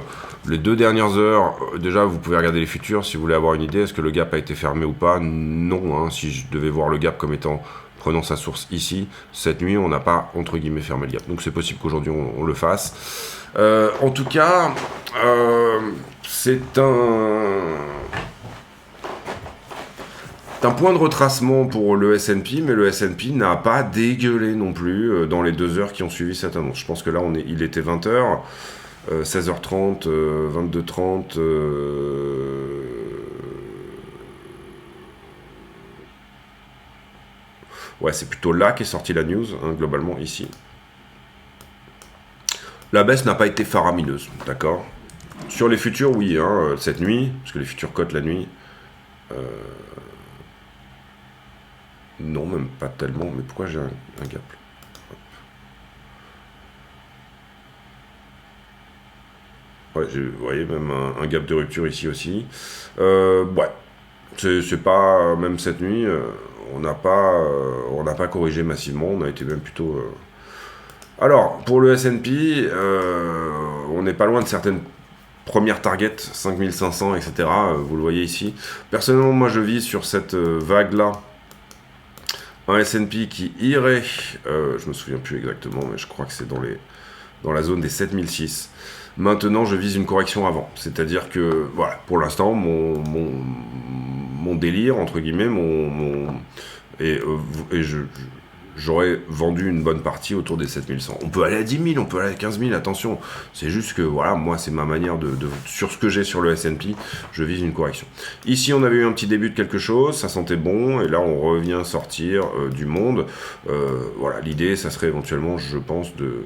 Les 2 dernières heures, déjà vous pouvez regarder les futurs si vous voulez avoir une idée, est-ce que le gap a été fermé ou pas? Non, hein, si je devais voir le gap comme étant, prenant sa source ici, cette nuit on n'a pas entre guillemets fermé le gap. Donc c'est possible qu'aujourd'hui on le fasse. En tout cas, c'est un point de retracement pour le S&P, mais le S&P n'a pas dégueulé non plus dans les 2 heures qui ont suivi cette annonce. Je pense que là, il était 20h, 16h30, 22h30... Ouais, c'est plutôt là qu'est sortie la news, hein, globalement, ici. La baisse n'a pas été faramineuse, d'accord? Sur les futurs, oui, hein, cette nuit, parce que les futurs cotent la nuit... Non, même pas tellement. Mais pourquoi j'ai un gap? Ouais, vous voyez, même un gap de rupture ici aussi. Ouais, c'est pas... Même cette nuit, on n'a pas corrigé massivement. On a été même plutôt... Alors, pour le S&P, on n'est pas loin de certaines premières targets, 5500, etc. Vous le voyez ici. Personnellement, moi, je vise sur cette vague-là un S&P qui irait, je me souviens plus exactement, mais je crois que c'est dans la zone des 7006. Maintenant, je vise une correction avant. C'est-à-dire que, voilà, pour l'instant, mon délire, entre guillemets, j'aurais vendu une bonne partie autour des 7100. On peut aller à 10 000, on peut aller à 15 000, attention. C'est juste que, voilà, moi, c'est ma manière sur ce que j'ai sur le S&P, je vise une correction. Ici, on avait eu un petit début de quelque chose, ça sentait bon, et là, on revient sortir du monde. Voilà, l'idée, ça serait éventuellement, je pense, de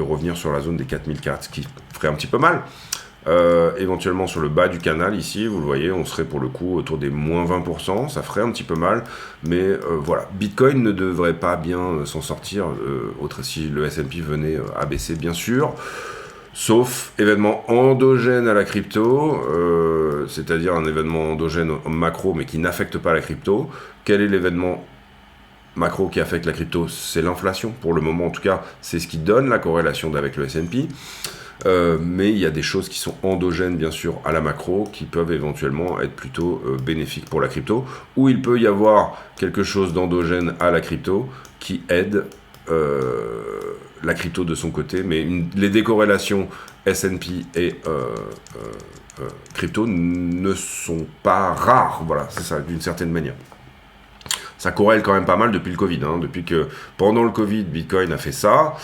revenir sur la zone des 4004, ce qui ferait un petit peu mal. Éventuellement sur le bas du canal ici, vous le voyez, on serait pour le coup autour des moins 20%, ça ferait un petit peu mal, mais voilà, Bitcoin ne devrait pas bien s'en sortir, si le S&P venait à baisser bien sûr, sauf événement endogène à la crypto, c'est-à-dire un événement endogène macro mais qui n'affecte pas la crypto. Quel est l'événement macro qui affecte la crypto? C'est l'inflation, pour le moment en tout cas, c'est ce qui donne la corrélation avec le S&P. Mais il y a des choses qui sont endogènes bien sûr à la macro qui peuvent éventuellement être plutôt bénéfiques pour la crypto, ou il peut y avoir quelque chose d'endogène à la crypto qui aide la crypto de son côté, mais les décorrélations S&P et crypto ne sont pas rares, voilà, c'est ça, d'une certaine manière. Ça corrèle quand même pas mal depuis le Covid, hein, depuis que pendant le Covid, Bitcoin a fait ça,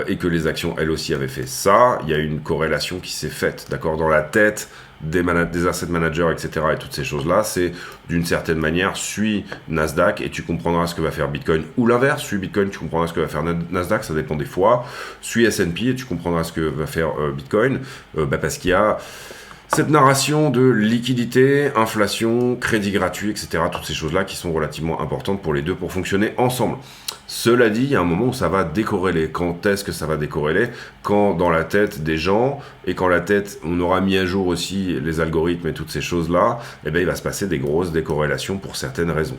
et que les actions, elles aussi, avaient fait ça, il y a une corrélation qui s'est faite, d'accord, dans la tête des asset managers, etc., et toutes ces choses-là, c'est d'une certaine manière, suis Nasdaq et tu comprendras ce que va faire Bitcoin, ou l'inverse, suis Bitcoin, tu comprendras ce que va faire Nasdaq, ça dépend des fois, suis S&P et tu comprendras ce que va faire Bitcoin, parce qu'il y a cette narration de liquidité, inflation, crédit gratuit, etc., toutes ces choses-là qui sont relativement importantes pour les deux pour fonctionner ensemble. Cela dit, il y a un moment où ça va décorréler. Quand est-ce que ça va décorréler? Quand dans la tête des gens, et quand la tête, on aura mis à jour aussi les algorithmes et toutes ces choses-là, eh bien, il va se passer des grosses décorrélations pour certaines raisons.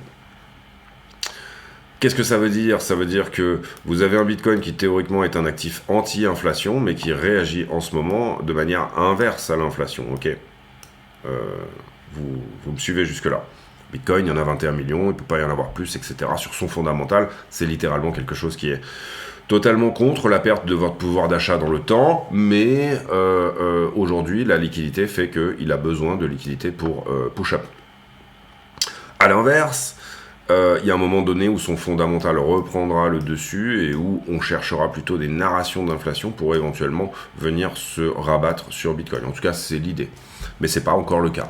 Qu'est-ce que ça veut dire? Ça veut dire que vous avez un Bitcoin qui théoriquement est un actif anti-inflation, mais qui réagit en ce moment de manière inverse à l'inflation. Ok, vous me suivez jusque-là. Bitcoin, il y en a 21 millions, il ne peut pas y en avoir plus, etc. Sur son fondamental, c'est littéralement quelque chose qui est totalement contre la perte de votre pouvoir d'achat dans le temps, mais aujourd'hui, la liquidité fait qu'il a besoin de liquidité pour push-up. À l'inverse, il y a un moment donné où son fondamental reprendra le dessus et où on cherchera plutôt des narrations d'inflation pour éventuellement venir se rabattre sur Bitcoin. En tout cas, c'est l'idée. Mais ce n'est pas encore le cas.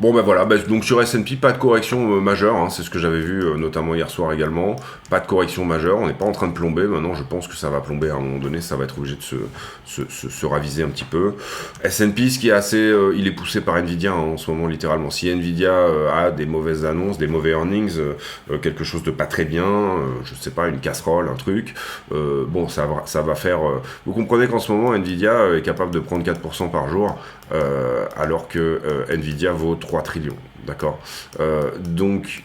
Bon ben voilà, donc sur S&P, pas de correction majeure, hein, c'est ce que j'avais vu notamment hier soir également, pas de correction majeure, on n'est pas en train de plomber, maintenant je pense que ça va plomber à un moment donné, ça va être obligé de se raviser un petit peu. S&P, ce qui est assez, il est poussé par Nvidia hein, en ce moment littéralement, si Nvidia a des mauvaises annonces, des mauvais earnings, quelque chose de pas très bien, je sais pas, une casserole, un truc, bon ça va faire, vous comprenez qu'en ce moment Nvidia est capable de prendre 4% par jour, alors que Nvidia vaut 3 trillions, d'accord, donc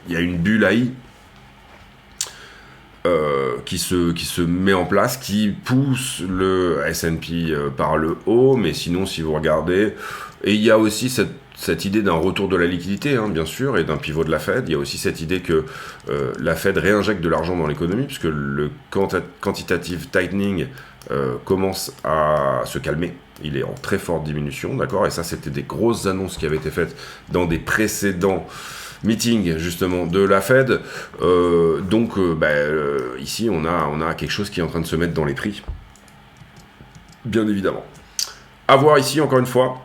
il y a une bulle AI qui se met en place, qui pousse le S&P par le haut, mais sinon si vous regardez, et il y a aussi cette idée d'un retour de la liquidité, hein, bien sûr, et d'un pivot de la Fed. Il y a aussi cette idée que la Fed réinjecte de l'argent dans l'économie, puisque le quantitative tightening commence à se calmer. Il est en très forte diminution, d'accord. Et ça, c'était des grosses annonces qui avaient été faites dans des précédents meetings, justement, de la Fed. Donc, ici, on a quelque chose qui est en train de se mettre dans les prix. Bien évidemment. À voir ici, encore une fois.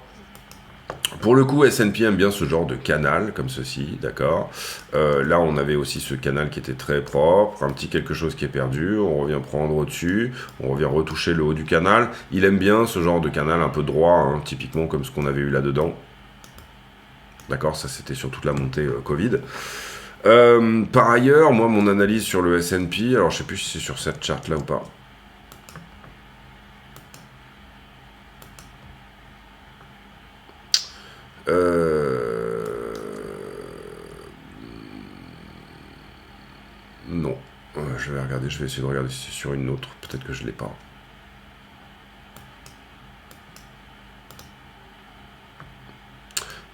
Pour le coup, S&P aime bien ce genre de canal, comme ceci, d'accord. Là, on avait aussi ce canal qui était très propre, un petit quelque chose qui est perdu, on revient prendre au-dessus, on revient retoucher le haut du canal. Il aime bien ce genre de canal un peu droit, hein, typiquement comme ce qu'on avait eu là-dedans. D'accord, ça c'était sur toute la montée Covid. Par ailleurs, moi, mon analyse sur le S&P, alors je sais plus si c'est sur cette charte-là ou pas. Non. Je vais regarder, je vais essayer de regarder si c'est sur une autre. Peut-être que je l'ai pas.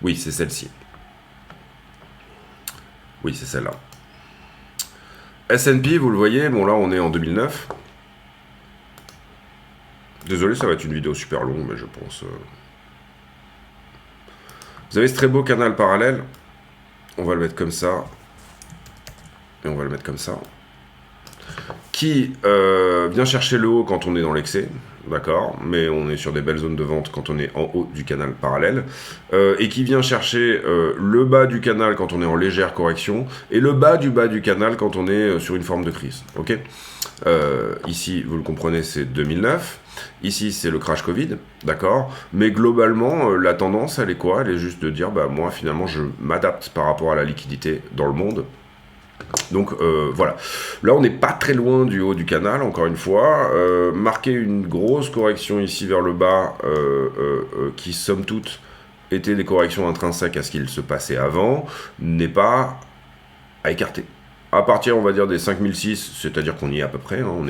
Oui, c'est celle-ci. Oui, c'est celle-là. S&P, vous le voyez, bon là on est en 2009. Désolé, ça va être une vidéo super longue, mais je pense... Vous avez ce très beau canal parallèle. On va le mettre comme ça. Et on va le mettre comme ça. Qui vient chercher le haut quand on est dans l'excès. D'accord, mais on est sur des belles zones de vente quand on est en haut du canal parallèle, et qui vient chercher le bas du canal quand on est en légère correction, et le bas du canal quand on est sur une forme de crise, ok. Ici, vous le comprenez, c'est 2009, ici c'est le crash Covid, d'accord, mais globalement, la tendance, elle est quoi? Elle est juste de dire, bah moi finalement je m'adapte par rapport à la liquidité dans le monde. Donc voilà, là on n'est pas très loin du haut du canal, encore une fois, marquer une grosse correction ici vers le bas, qui somme toute était des corrections intrinsèques à ce qu'il se passait avant, n'est pas à écarter. À partir, on va dire, des 5006, c'est-à-dire qu'on y est à peu près, hein, on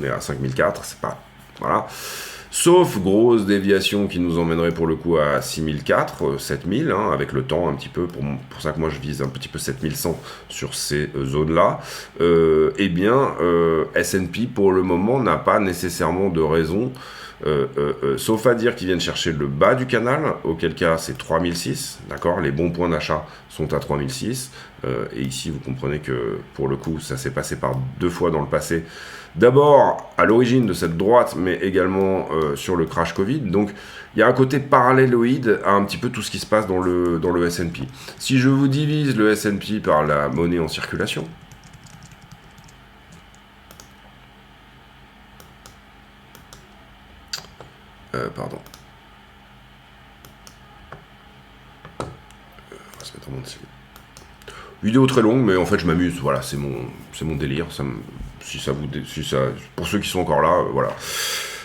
est à 5004, c'est pas... Voilà. Sauf grosse déviation qui nous emmènerait pour le coup à 6004, 7000, hein, avec le temps un petit peu, pour ça que moi je vise un petit peu 7100 sur ces zones-là, eh bien S&P pour le moment n'a pas nécessairement de raison, sauf à dire qu'ils viennent chercher le bas du canal, auquel cas c'est 3006, d'accord, les bons points d'achat sont à 3006, et ici vous comprenez que pour le coup ça s'est passé par 2 fois dans le passé, d'abord à l'origine de cette droite, mais également sur le crash Covid. Donc il y a un côté paralléloïde à un petit peu tout ce qui se passe dans le S&P. Si je vous divise le S&P par la monnaie en circulation, pardon. On va se mettre en mode vidéo très longue, mais en fait je m'amuse, voilà, c'est mon délire, pour ceux qui sont encore là, voilà.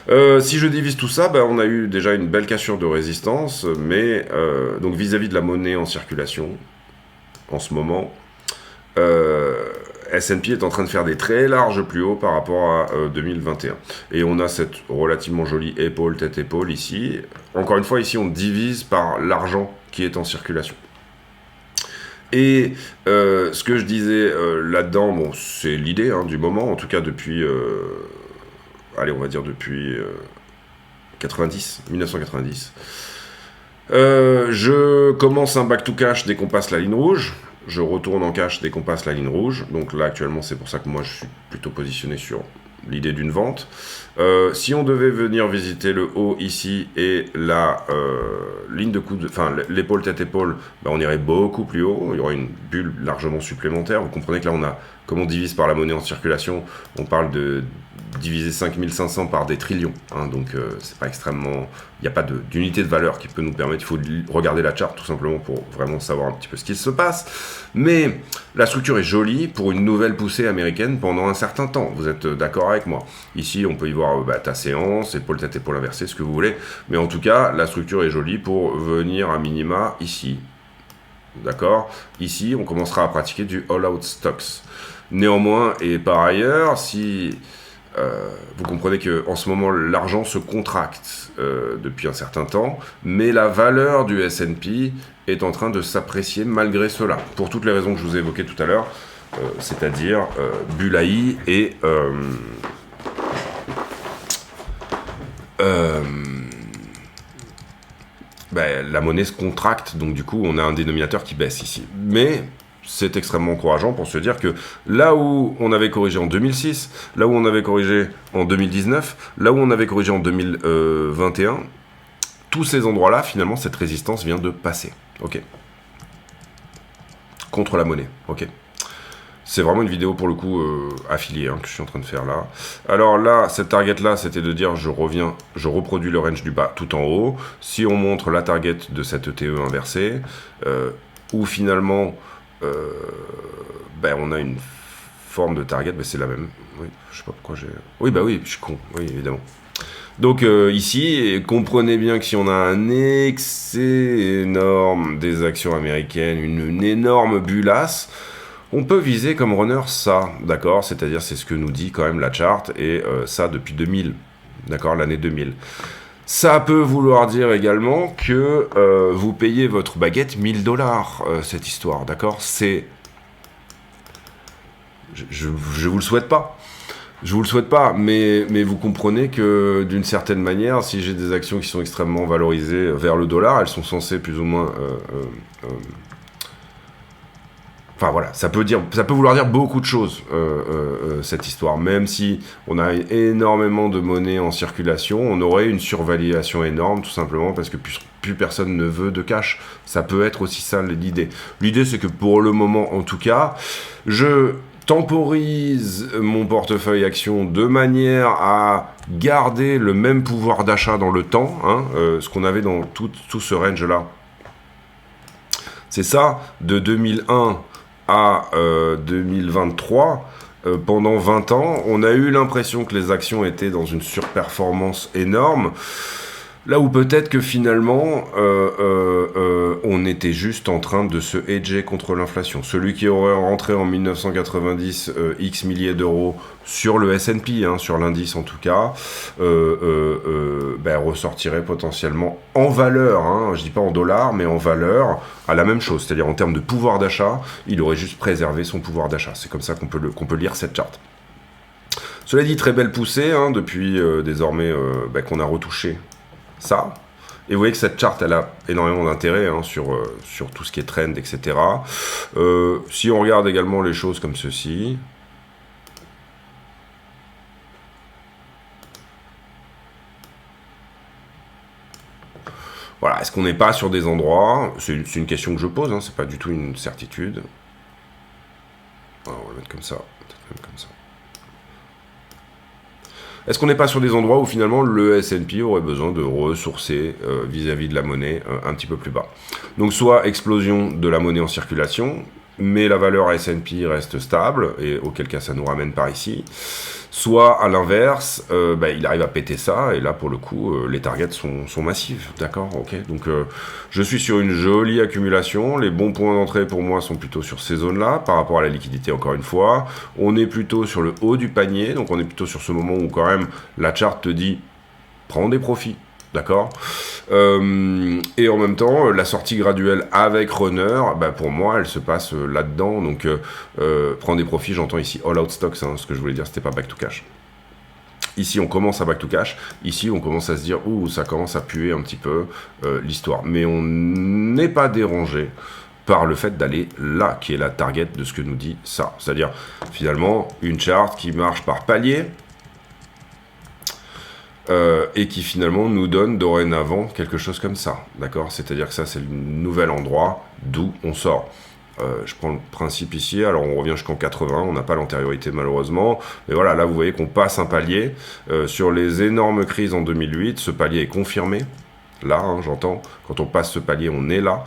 Si je divise tout ça, on a eu déjà une belle cassure de résistance, mais donc vis-à-vis de la monnaie en circulation, en ce moment, S&P est en train de faire des très larges plus hauts par rapport à 2021. Et on a cette relativement jolie épaule, tête-épaule ici. Encore une fois, ici, on divise par l'argent qui est en circulation. Et ce que je disais là-dedans, bon, c'est l'idée du moment, en tout cas depuis, allez, on va dire depuis 1990. Je commence un back to cash dès qu'on passe la ligne rouge. Je retourne en cash dès qu'on passe la ligne rouge. Donc là, actuellement, c'est pour ça que moi, je suis plutôt positionné sur l'idée d'une vente. Si on devait venir visiter le haut ici et la ligne de coude, enfin l'épaule tête-épaule, on irait beaucoup plus haut. Il y aurait une bulle largement supplémentaire. Vous comprenez que là, on a, comme on divise par la monnaie en circulation, on parle de diviser 5500 par des trillions. Donc, c'est pas extrêmement... Il n'y a pas d'unité de valeur qui peut nous permettre. Il faut regarder la charte tout simplement pour vraiment savoir un petit peu ce qui se passe. Mais la structure est jolie pour une nouvelle poussée américaine pendant un certain temps. Vous êtes d'accord avec moi? Ici, on peut y voir ta séance, épaule tête épaule inversée, ce que vous voulez. Mais en tout cas, la structure est jolie pour venir à minima ici. D'accord? Ici, on commencera à pratiquer du all-out stocks. Néanmoins, et par ailleurs, si... vous comprenez qu'en ce moment, l'argent se contracte depuis un certain temps, mais la valeur du S&P est en train de s'apprécier malgré cela, pour toutes les raisons que je vous ai évoquées tout à l'heure, c'est-à-dire bulle AI et la monnaie se contracte, donc du coup, on a un dénominateur qui baisse ici. Mais... c'est extrêmement encourageant pour se dire que là où on avait corrigé en 2006, là où on avait corrigé en 2019, là où on avait corrigé en 2021, tous ces endroits-là, finalement, cette résistance vient de passer. Ok. Contre la monnaie. Ok. C'est vraiment une vidéo, pour le coup, affiliée, que je suis en train de faire là. Alors là, cette target-là, c'était de dire, je reproduis le range du bas tout en haut. Si on montre la target de cette ETE inversée, où finalement... on a une forme de target, c'est la même. Oui, je sais pas pourquoi j'ai... Oui, je suis con, oui, évidemment. Donc ici, comprenez bien que si on a un excès énorme des actions américaines, une énorme bullasse, on peut viser comme runner ça, d'accord? C'est-à-dire, c'est ce que nous dit quand même la charte, et ça depuis 2000, d'accord? L'année 2000. Ça peut vouloir dire également que vous payez votre baguette 1000 $, cette histoire, d'accord? C'est... Je vous le souhaite pas. Je vous le souhaite pas, mais vous comprenez que d'une certaine manière, si j'ai des actions qui sont extrêmement valorisées vers le dollar, elles sont censées plus ou moins... Enfin voilà, ça peut vouloir dire beaucoup de choses, cette histoire. Même si on a énormément de monnaie en circulation, on aurait une survaluation énorme, tout simplement parce que plus personne ne veut de cash. Ça peut être aussi ça l'idée. L'idée, c'est que pour le moment, en tout cas, je temporise mon portefeuille action de manière à garder le même pouvoir d'achat dans le temps, ce qu'on avait dans tout ce range-là. C'est ça, de 2001 à 2023, pendant 20 ans, on a eu l'impression que les actions étaient dans une surperformance énorme, là où peut-être que finalement, on était juste en train de se hedger contre l'inflation. Celui qui aurait rentré en 1990 X milliers d'euros sur le S&P, sur l'indice en tout cas, ressortirait potentiellement en valeur, je dis pas en dollars, mais en valeur, à la même chose, c'est-à-dire en termes de pouvoir d'achat, il aurait juste préservé son pouvoir d'achat. C'est comme ça qu'on peut lire cette charte. Cela dit, très belle poussée, depuis désormais qu'on a retouché ça. Et vous voyez que cette charte, elle a énormément d'intérêt sur tout ce qui est trend, etc. Si on regarde également les choses comme ceci... Voilà, est-ce qu'on n'est pas sur des endroits... C'est une question que je pose, c'est pas du tout une certitude. Alors, on va le mettre comme ça, peut-être même comme ça. Est-ce qu'on n'est pas sur des endroits où finalement le S&P aurait besoin de ressourcer vis-à-vis de la monnaie un petit peu plus bas? Donc soit explosion de la monnaie en circulation, mais la valeur S&P reste stable, et auquel cas ça nous ramène par ici. soit à l'inverse, il arrive à péter ça, et là pour le coup les targets sont massifs, d'accord, ok. Donc je suis sur une jolie accumulation, les bons points d'entrée pour moi sont plutôt sur ces zones-là, par rapport à la liquidité encore une fois, on est plutôt sur le haut du panier, donc on est plutôt sur ce moment où quand même la charte te dit prends des profits. D'accord, et en même temps, la sortie graduelle avec Runner, pour moi, elle se passe là-dedans. Donc, prendre des profits, j'entends ici all out stocks. Ce que je voulais dire, c'était pas back to cash. Ici, on commence à back to cash. Ici, on commence à se dire, ça commence à puer un petit peu l'histoire. Mais on n'est pas dérangé par le fait d'aller là, qui est la target de ce que nous dit ça. C'est-à-dire, finalement, une charte qui marche par palier. Et qui finalement nous donne dorénavant quelque chose comme ça, d'accord? C'est-à-dire que ça, c'est le nouvel endroit d'où on sort. Je prends le principe ici, alors on revient jusqu'en 80, on n'a pas l'antériorité malheureusement, mais voilà, là vous voyez qu'on passe un palier. Sur les énormes crises en 2008, ce palier est confirmé, là, j'entends, quand on passe ce palier, on est là.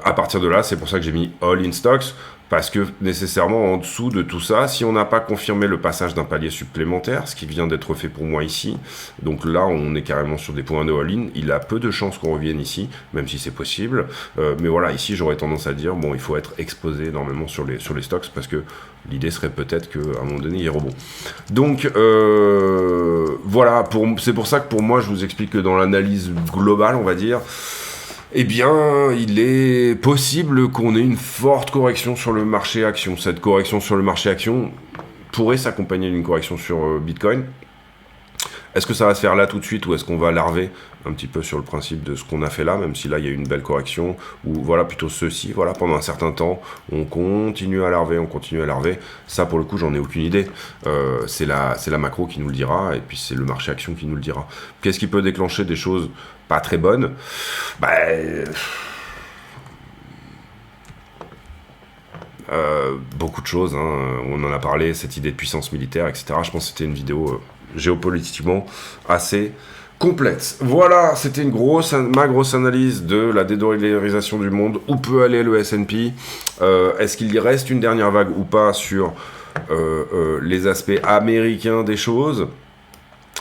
À partir de là, c'est pour ça que j'ai mis all in stocks, parce que nécessairement en dessous de tout ça, si on n'a pas confirmé le passage d'un palier supplémentaire, ce qui vient d'être fait pour moi ici, donc là on est carrément sur des points de all-in, il a peu de chances qu'on revienne ici, même si c'est possible, mais voilà, ici j'aurais tendance à dire, bon, il faut être exposé énormément sur les stocks, parce que l'idée serait peut-être qu'à un moment donné il y ait rebond. Donc voilà, c'est pour ça que pour moi je vous explique que dans l'analyse globale, on va dire, eh bien, il est possible qu'on ait une forte correction sur le marché action. Cette correction sur le marché action pourrait s'accompagner d'une correction sur Bitcoin. Est-ce que ça va se faire là tout de suite ou est-ce qu'on va larver un petit peu sur le principe de ce qu'on a fait là, même si là il y a eu une belle correction, ou voilà, plutôt ceci, voilà, pendant un certain temps, on continue à larver, ça pour le coup j'en ai aucune idée, c'est la macro qui nous le dira, et puis c'est le marché action qui nous le dira. Qu'est-ce qui peut déclencher des choses pas très bonnes? Beaucoup de choses, on en a parlé, cette idée de puissance militaire, etc. Je pense que c'était une vidéo géopolitiquement assez complète. Voilà, c'était ma grosse analyse de la dédollarisation du monde. Où peut aller le S&P? Est-ce qu'il y reste une dernière vague ou pas sur les aspects américains des choses?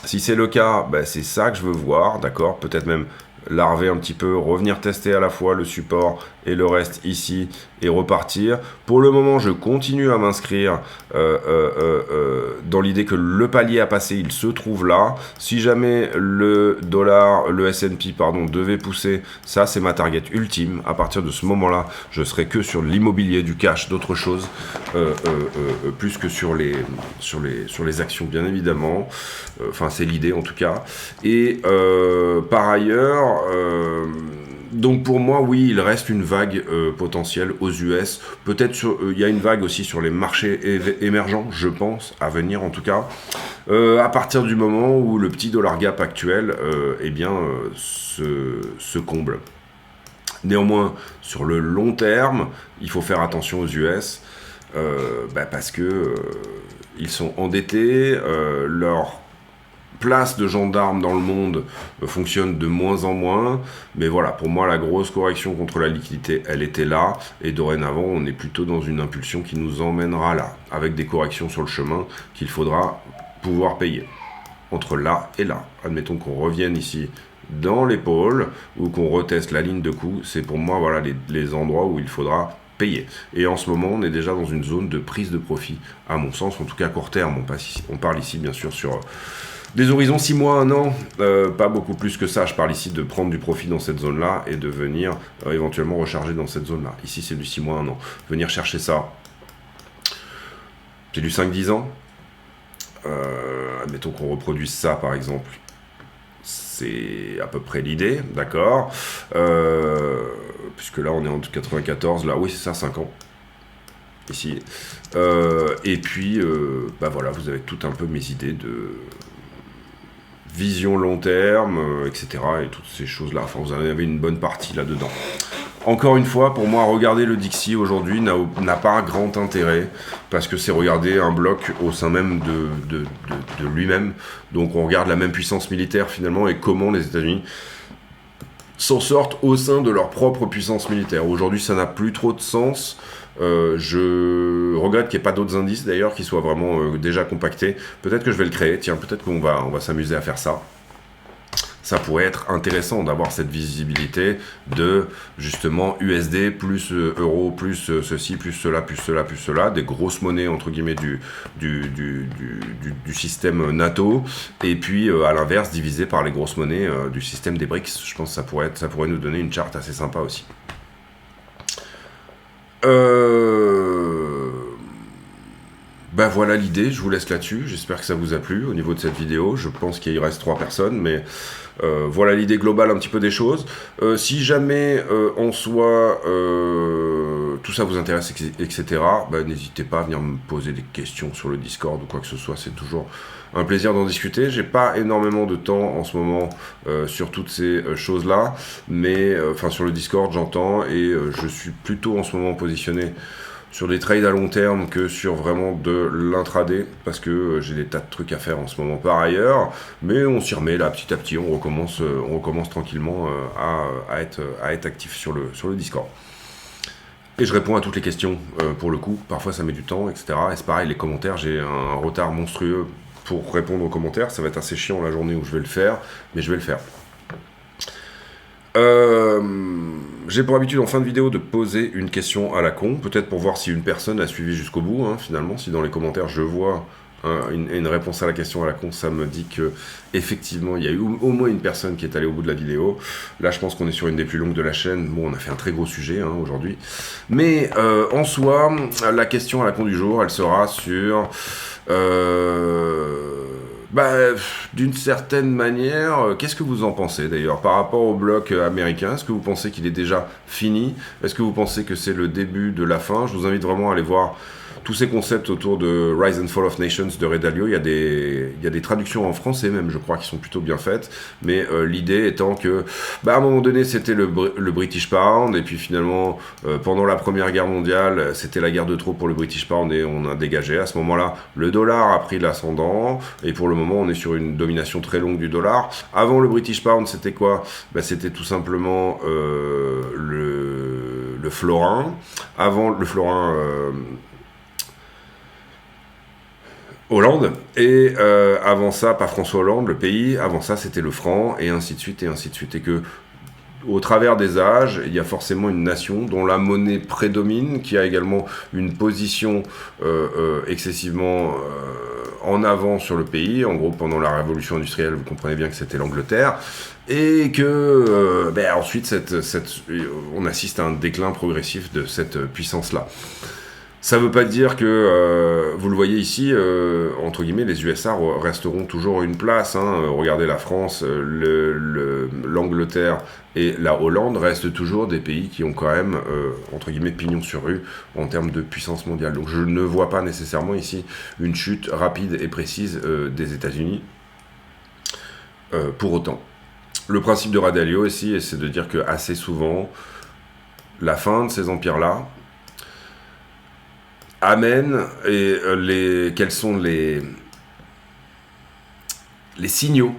Si c'est le cas, c'est ça que je veux voir, d'accord? Peut-être même larver un petit peu, revenir tester à la fois le support et le reste ici et repartir. Pour le moment, je continue à m'inscrire dans l'idée que le palier à passer, il se trouve là. Si jamais le S&P, devait pousser, ça c'est ma target ultime. À partir de ce moment-là, je serai que sur l'immobilier, du cash, d'autres choses, plus que sur les actions, bien évidemment. Enfin, c'est l'idée en tout cas. Et par ailleurs, donc pour moi, oui, il reste une vague potentielle aux US. Peut-être il y a une vague aussi sur les marchés émergents, je pense, à venir en tout cas. À partir du moment où le petit dollar gap actuel se comble. Néanmoins, sur le long terme, il faut faire attention aux US parce que ils sont endettés, leur place de gendarme dans le monde fonctionne de moins en moins, mais voilà, pour moi la grosse correction contre la liquidité, elle était là, et dorénavant on est plutôt dans une impulsion qui nous emmènera là, avec des corrections sur le chemin qu'il faudra pouvoir payer. Entre là et là, admettons qu'on revienne ici dans l'épaule, ou qu'on reteste la ligne de coup, c'est pour moi voilà les endroits où il faudra payer. Et en ce moment, on est déjà dans une zone de prise de profit, à mon sens, en tout cas à court terme. On parle ici bien sûr sur des horizons 6 mois, 1 an, pas beaucoup plus que ça. Je parle ici de prendre du profit dans cette zone-là et de venir éventuellement recharger dans cette zone-là. Ici, c'est du 6 mois, 1 an. Venir chercher ça, c'est du 5-10 ans. Admettons qu'on reproduise ça, par exemple. C'est à peu près l'idée, d'accord, puisque là, on est en 94, là, oui, c'est ça, 5 ans. Ici. Et puis, voilà, vous avez tout un peu mes idées de vision long terme, etc. et toutes ces choses-là. Enfin, vous en avez une bonne partie là-dedans. Encore une fois, pour moi, regarder le Dixie aujourd'hui n'a pas grand intérêt, parce que c'est regarder un bloc au sein même de lui-même. Donc on regarde la même puissance militaire finalement, et comment les États-Unis s'en sortent au sein de leur propre puissance militaire. Aujourd'hui, ça n'a plus trop de sens. Je regrette qu'il n'y ait pas d'autres indices d'ailleurs qui soient vraiment déjà compactés. Peut-être que je vais le créer. Tiens, peut-être qu'on va s'amuser à faire ça. Ça pourrait être intéressant d'avoir cette visibilité de justement USD plus euro plus ceci plus cela plus cela plus cela, des grosses monnaies entre guillemets du système NATO, et puis à l'inverse divisé par les grosses monnaies du système des BRICS. Je pense que ça pourrait nous donner une charte assez sympa aussi. Ben voilà l'idée, je vous laisse là-dessus, j'espère que ça vous a plu au niveau de cette vidéo. Je pense qu'il reste 3 personnes, mais voilà l'idée globale un petit peu des choses. Si jamais en soi tout ça vous intéresse, etc., ben, n'hésitez pas à venir me poser des questions sur le Discord ou quoi que ce soit, c'est toujours un plaisir d'en discuter. J'ai pas énormément de temps en ce moment sur toutes ces choses-là, mais enfin sur le Discord j'entends, et je suis plutôt en ce moment positionné sur des trades à long terme que sur vraiment de l'intraday, parce que j'ai des tas de trucs à faire en ce moment par ailleurs, mais on s'y remet là petit à petit, on recommence tranquillement à être actif sur le Discord. Et je réponds à toutes les questions pour le coup, parfois ça met du temps, etc. Et c'est pareil, les commentaires, j'ai un retard monstrueux pour répondre aux commentaires, ça va être assez chiant la journée où je vais le faire, mais je vais le faire. J'ai pour habitude en fin de vidéo de poser une question à la con, peut-être pour voir si une personne a suivi jusqu'au bout, hein, finalement. Si dans les commentaires je vois une réponse à la question à la con, ça me dit que effectivement il y a eu au moins une personne qui est allée au bout de la vidéo. Là je pense qu'on est sur une des plus longues de la chaîne. Bon, on a fait un très gros sujet hein, aujourd'hui, mais en soi la question à la con du jour, elle sera sur d'une certaine manière, qu'est-ce que vous en pensez d'ailleurs par rapport au bloc américain? Est-ce que vous pensez qu'il est déjà fini? Est-ce que vous pensez que c'est le début de la fin? Je vous invite vraiment à aller voir tous ces concepts autour de Rise and Fall of Nations de Ray Dalio. Il y a des traductions en français même, je crois, qui sont plutôt bien faites, mais l'idée étant que à un moment donné c'était le British Pound, et puis finalement pendant la Première Guerre mondiale c'était la guerre de trop pour le British Pound et on a dégagé. À ce moment-là le dollar a pris l'ascendant, et pour le moment on est sur une domination très longue du dollar. Avant le British Pound c'était quoi? C'était tout simplement le florin. Avant le florin Hollande, et avant ça, pas François Hollande, le pays, avant ça c'était le franc, et ainsi de suite, et ainsi de suite, et que au travers des âges, il y a forcément une nation dont la monnaie prédomine, qui a également une position excessivement en avant sur le pays. En gros, pendant la révolution industrielle, vous comprenez bien que c'était l'Angleterre, et que ensuite on assiste à un déclin progressif de cette puissance-là. Ça ne veut pas dire que, vous le voyez ici, entre guillemets, les USA resteront toujours une place. Hein. Regardez la France, l'Angleterre et la Hollande restent toujours des pays qui ont quand même, entre guillemets, pignon sur rue en termes de puissance mondiale. Donc je ne vois pas nécessairement ici une chute rapide et précise des États-Unis pour autant. Le principe de Ray Dalio ici, c'est de dire que assez souvent, la fin de ces empires-là amène, et quels sont les signaux?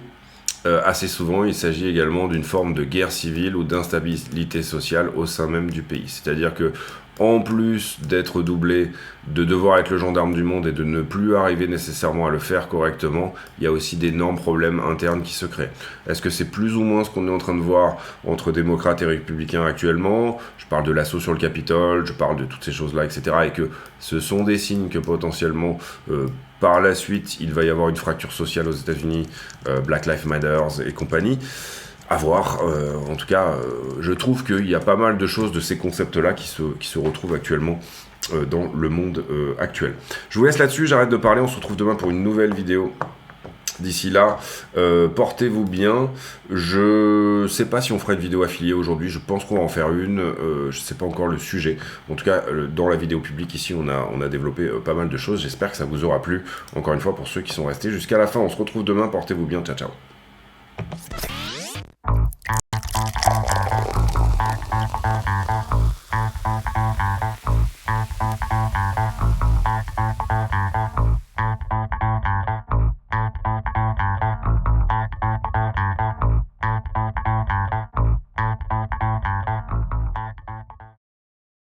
Assez souvent, il s'agit également d'une forme de guerre civile ou d'instabilité sociale au sein même du pays. C'est-à-dire que, en plus d'être doublé, de devoir être le gendarme du monde et de ne plus arriver nécessairement à le faire correctement, il y a aussi d'énormes problèmes internes qui se créent. Est-ce que c'est plus ou moins ce qu'on est en train de voir entre démocrates et républicains actuellement? Je parle de l'assaut sur le Capitole, je parle de toutes ces choses-là, etc. Et que ce sont des signes que potentiellement, par la suite, il va y avoir une fracture sociale aux États-Unis, Black Lives Matter et compagnie. À voir. En tout cas, je trouve qu'il y a pas mal de choses de ces concepts-là qui se retrouvent actuellement dans le monde actuel. Je vous laisse là-dessus, j'arrête de parler, on se retrouve demain pour une nouvelle vidéo. D'ici là, portez-vous bien. Je sais pas si on fera une vidéo affiliée aujourd'hui, je pense qu'on va en faire une, je sais pas encore le sujet. En tout cas, dans la vidéo publique ici, on a développé pas mal de choses, j'espère que ça vous aura plu. Encore une fois, pour ceux qui sont restés jusqu'à la fin, on se retrouve demain, portez-vous bien, ciao ciao.